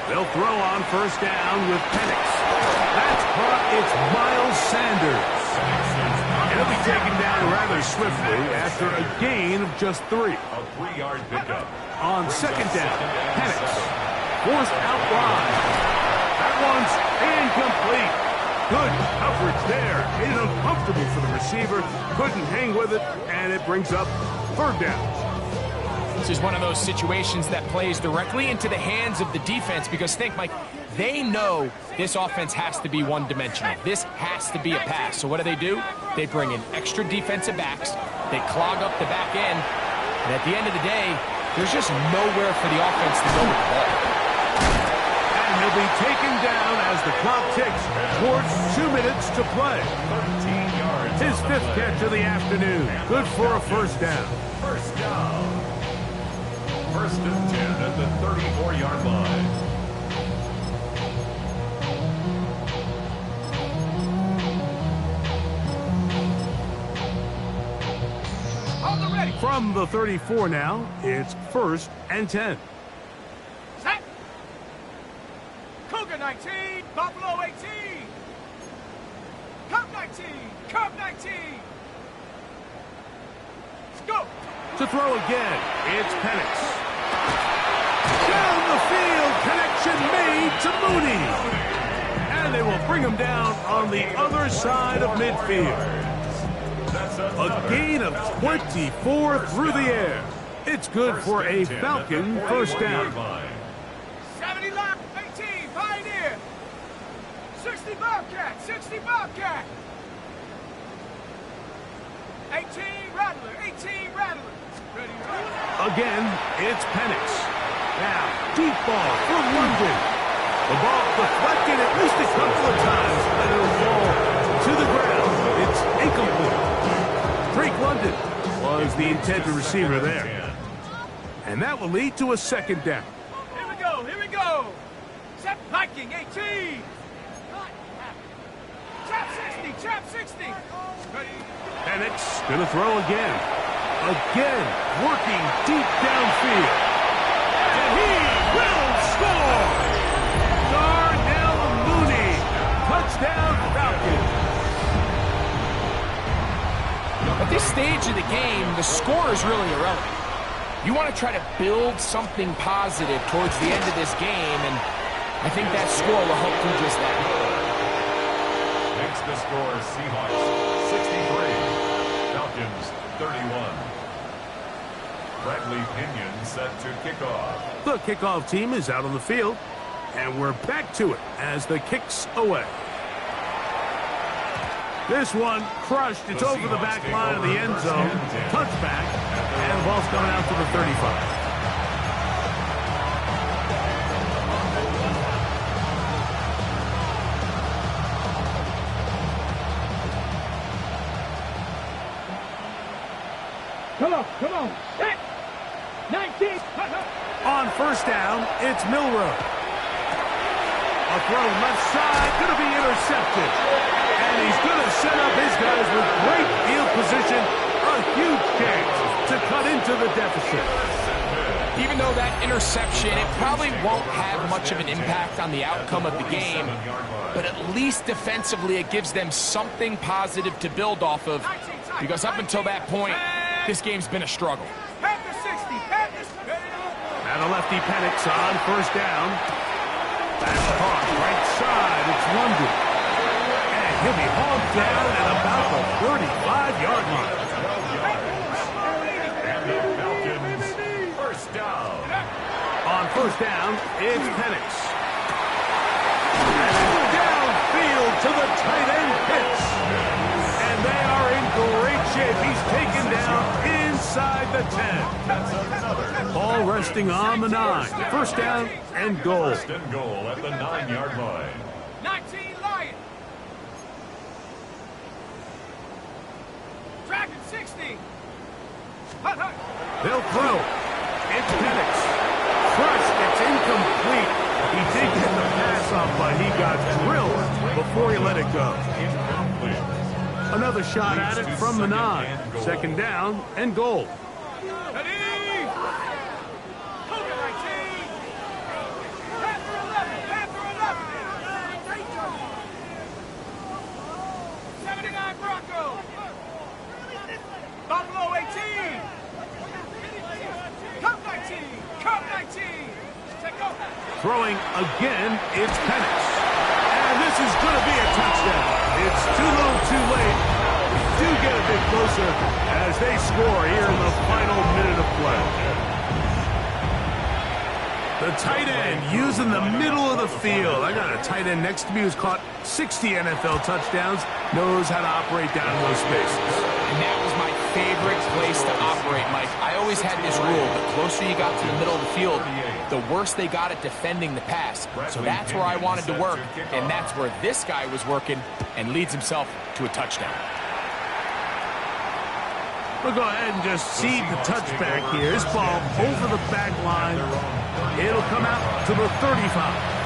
They'll throw on first down with Penix. That's caught. It's Miles Sanders. He'll be taken down rather swiftly after a gain of just 3. A 3-yard pickup. On second down, Penix forced out wide. That one's incomplete. Good coverage there. Made it uncomfortable for the receiver. Couldn't hang with it, and it brings up third down. This is one of those situations that plays directly into the hands of the defense because think, Mike, they know this offense has to be one-dimensional. This has to be a pass. So what do? They bring in extra defensive backs. They clog up the back end. And at the end of the day, there's just nowhere for the offense to go with the ball. And he'll be taken down as the clock ticks towards 2 minutes to play. 13 yards. His 5th catch of the afternoon. Good for a first down. First down. First and 10 at the 34-yard line. From the 34 now, it's first and 10. Set. Cougar 19, Buffalo 18. Cub 19, Cub 19. Let's go. To throw again, it's Penix. Down the field, connection made to Mooney. And they will bring him down on the other side of midfield. A gain of 24 through the air. It's good for a Falcon first down. 70 left, 18, Pioneer. 60 Bobcat, 60 Bobcat. 18 Rattler, 18 Rattler. Ready, right? Again, it's Penix. Now, deep ball for London. The ball deflected at least a couple of times, and it'll fall to the ground. It's incomplete. Drake London was the intended receiver there. And that will lead to a second down. Here we go, here we go. Set Viking, 18. Trap 60. Penix going to throw again. Again, working deep downfield. And he will score! Darnell Mooney. Touchdown, Falcons. At this stage of the game, the score is really irrelevant. You want to try to build something positive towards the end of this game, and I think that score will help do just that. Next the score, Seahawks 63, Falcons 31. Bradley Pinion set to kick off. The kickoff team is out on the field, and we're back to it as the kick's away. This one crushed. It's over the back line of the end zone. Touchback, and the ball's coming out to the 35. Come on. Set. 19. On first down, it's Milroe. A throw left side, going to be intercepted. And he's going to set up his guys with great field position. A huge chance to cut into the deficit. Even though that interception, it probably won't have much of an impact on the outcome of the game, but at least defensively it gives them something positive to build off of, because up until that point, this game's been a struggle. Panther 60. Panther. And a lefty Penix on first down. That's caught right side. It's London. And he'll be hauled down at about the 35-yard line. And the Falcons first down. On first down, it's Penix. And it's downfield to the tight end Pitts. And they are in great shape. He's taken down inside the 10. Ball resting on the 9. First down and goal. First and goal at the 9-yard line. 19 Lion. Dragon 60. Hut. They'll throw. It's Penix. Crushed. It's incomplete. He did get the pass off, but he got drilled before he let it go. Incomplete. Another shot at it from the 9. Second down and goal. Ready. Cougar 19. Panther 11. Panther 11. 79 Bronco. Buffalo 18. Cup 19. Cup 19. Take over. Throwing again, it's Penix. And this is going to be a touchdown. It's too little too late. Do get a bit closer as they score here in the final minute of play. The tight end using the middle of the field. I got a tight end next to me who's caught 60 NFL touchdowns, knows how to operate down in those spaces. And that was my favorite place to operate, Mike. I always had this rule: the closer you got to the middle of the field, the worse they got at defending the pass. So that's where I wanted to work, and that's where this guy was working, and leads himself to a touchdown. We'll go ahead and just seed the touchback here. This ball over the back line. It'll come out to the 35.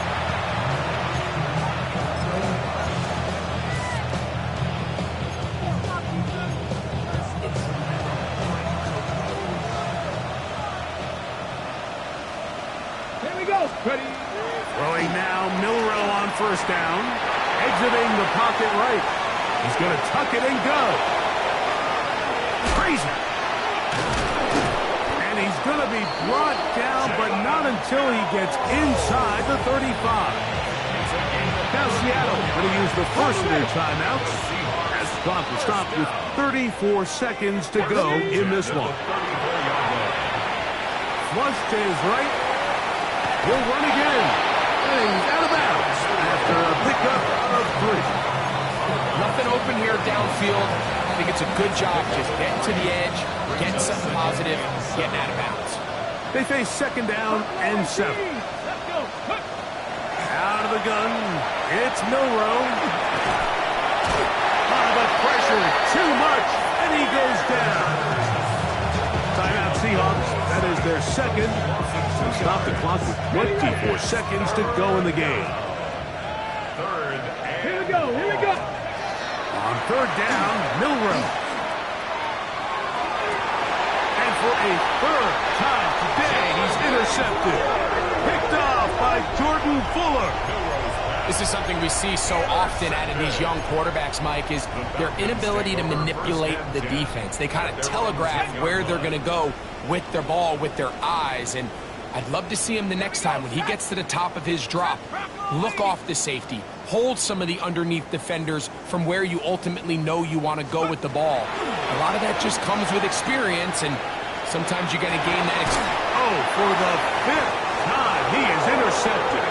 Ready. Throwing now, Milroe on first down. Exiting the pocket right. He's going to tuck it and go. Crazy. And he's going to be brought down, but not until he gets inside the 35. Now Seattle going to use the first of their timeouts as the clock will stop with 34 seconds to go in this one. Flush to his right. He'll run again. And he's out of bounds after a pickup of 3. Nothing open here downfield. I think it's a good job just getting to the edge, getting something positive, getting out of bounds. They face second down and 7. Out of the gun, it's Milroe. The pressure, too much, and he goes down. Timeout Seahawks, that is their second. Stop the clock with 24 seconds to go in the game. Third and Here we go. On third down, Milrow. And for a third time today, he's intercepted. Picked off by Jordan Fuller. This is something we see so often out of these young quarterbacks, Mike, is their inability to manipulate the defense. They kind of telegraph where they're going to go with their ball, with their eyes. And I'd love to see him the next time when he gets to the top of his drop. Look off the safety. Hold some of the underneath defenders from where you ultimately know you want to go with the ball. A lot of that just comes with experience, and sometimes you're going to gain that experience. Oh, for the fifth time, he is intercepted.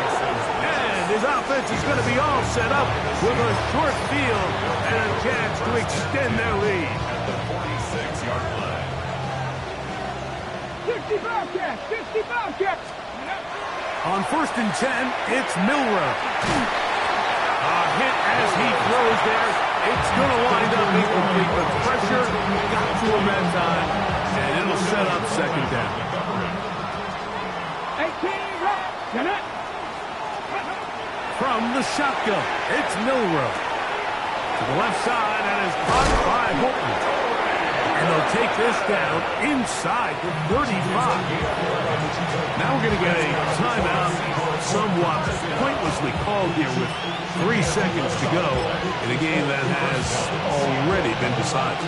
And his offense is going to be all set up with a short field and a chance to extend their lead. At the 46-yard line. 60 Bobcats! 60 Bobcats! On first and 10, it's Milrow. A hit as he throws there. It's going to wind up incomplete. The pressure got to him that time, and it'll set up second down. 18, rock, get it! From the shotgun, it's Milrow. To the left side, and is caught by Horton. And they'll take this down inside the 35. Now we're going to get a timeout, somewhat pointlessly called here with 3 seconds to go in a game that has already been decided.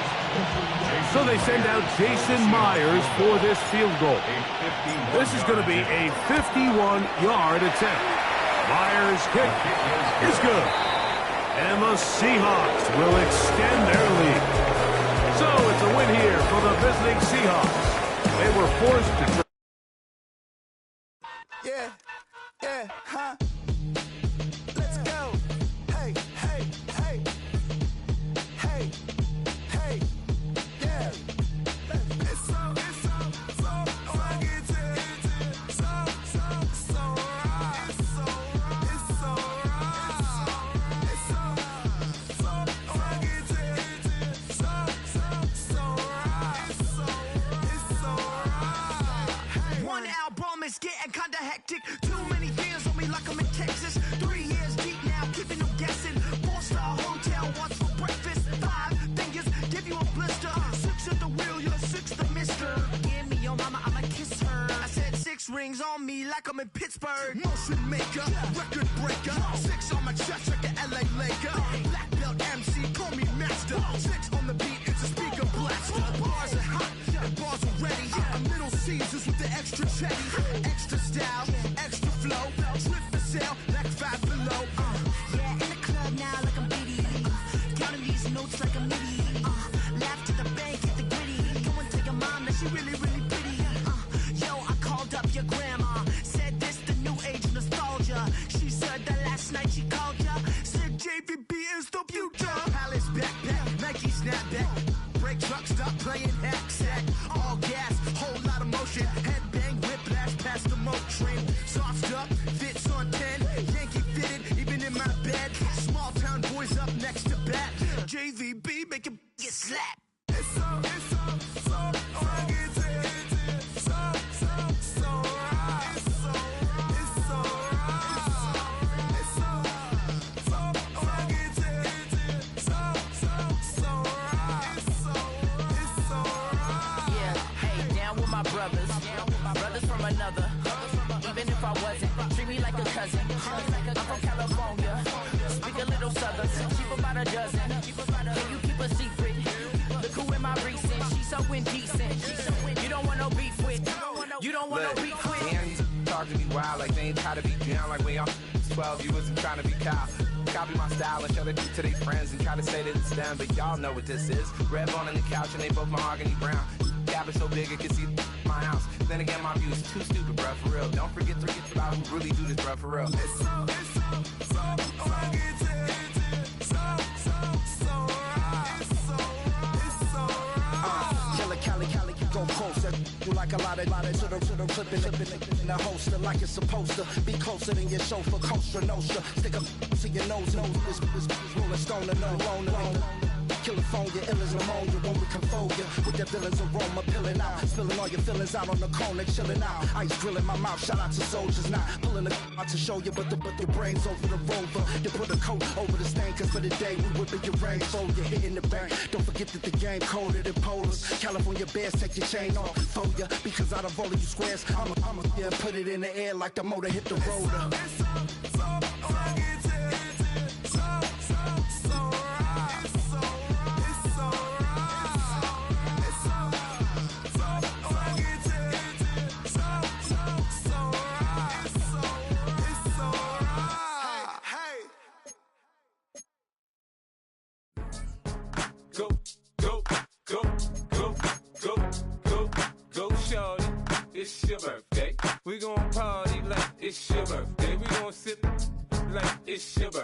So they send out Jason Myers for this field goal. This is going to be a 51-yard attempt. Myers' kick is good. And the Seahawks will extend their lead. So it's a win here for the visiting Seahawks. They were forced to... Yeah, huh? Let's go. Hey, hey, hey. Hey, hey, yeah. It's so rugged. So right. It's so One album is getting kinda hectic. Too many years on me like I'm in Texas. 3 years deep now, keeping them guessing. 4-star hotel, what's for breakfast? 5 fingers, give you a blister. 6 at the wheel, you're 6 the mister. Give me your mama, I'ma kiss her. I said 6 rings on me like I'm in Pittsburgh. Motion maker, record breaker. 6 on my chest like an LA Laker. Black belt MC, call me master. 6 on the beat, it's a speaker blaster. Bars are hot, and bars are ready. A Middle Caesars with the extra chetty. Extra style, extra flow. Drip for sale, like 5 below. Yeah, in the club now like I'm Diddy. Counting these notes like I'm Nitty. Laugh to the bank, hit the gritty. Go and tell your mom that she really, really pretty. Yo, I called up your grandma. Said this the new age nostalgia. She said that last night she called ya. Said JVB is the future. Palace backpack, Nike snapback. Break truck, stop playing hack sack. All gas, whole lot of motion. Headbang, whiplash, past the moat train. Soft up, fits on 10. Yankee fitted, even in my bed. Small town boys up next to bat. JVB, make it get slapped. It's so rugged. Brothers from another. Even if I wasn't, treat me like a cousin. I'm from California. Speak a little southern. Cheap about a dozen. Can you keep a secret? Look who in my recent. She's so indecent. You don't want no beef with. You don't want no beef with. Damn, these talk to me wild like they ain't try to be down like when y'all 12, you wasn't trying to be cow. Copy my style and show it to their friends and try to say that it's them, but y'all know what this is. Red bone on the couch and they both mahogany brown. Gap is so big it can see my house. Then again, my view is too stupid, bruh, for real. Don't forget about who really do this, bruh, for real. It's so rugged. Cali, go closer. You like a lot of to the clipping in the holster like it's supposed to be closer than your chauffeur, Costa Nostra. Stick up to your nose, this rolling stone and no loner. California, ill as pneumonia when we control ya. With that villain's aroma, peeling out. Spilling all your feelings out on the corner, chilling out. Ice grilling my mouth, shout out to soldiers. Not pulling the out to show you, but the brains over the rover. You put a coat over the stain, cause for the day we whipping your rainbow. You're hitting the bank. Don't forget that the game colder than polars. California bears, take your chain off for ya. Because out of all of you squares, I'ma yeah, put it in the air like the motor hit the roller. Go, go, go, go, go, go, go, shorty. It's your birthday. We gon' party like it's your birthday. We gon' sip like it's your birthday.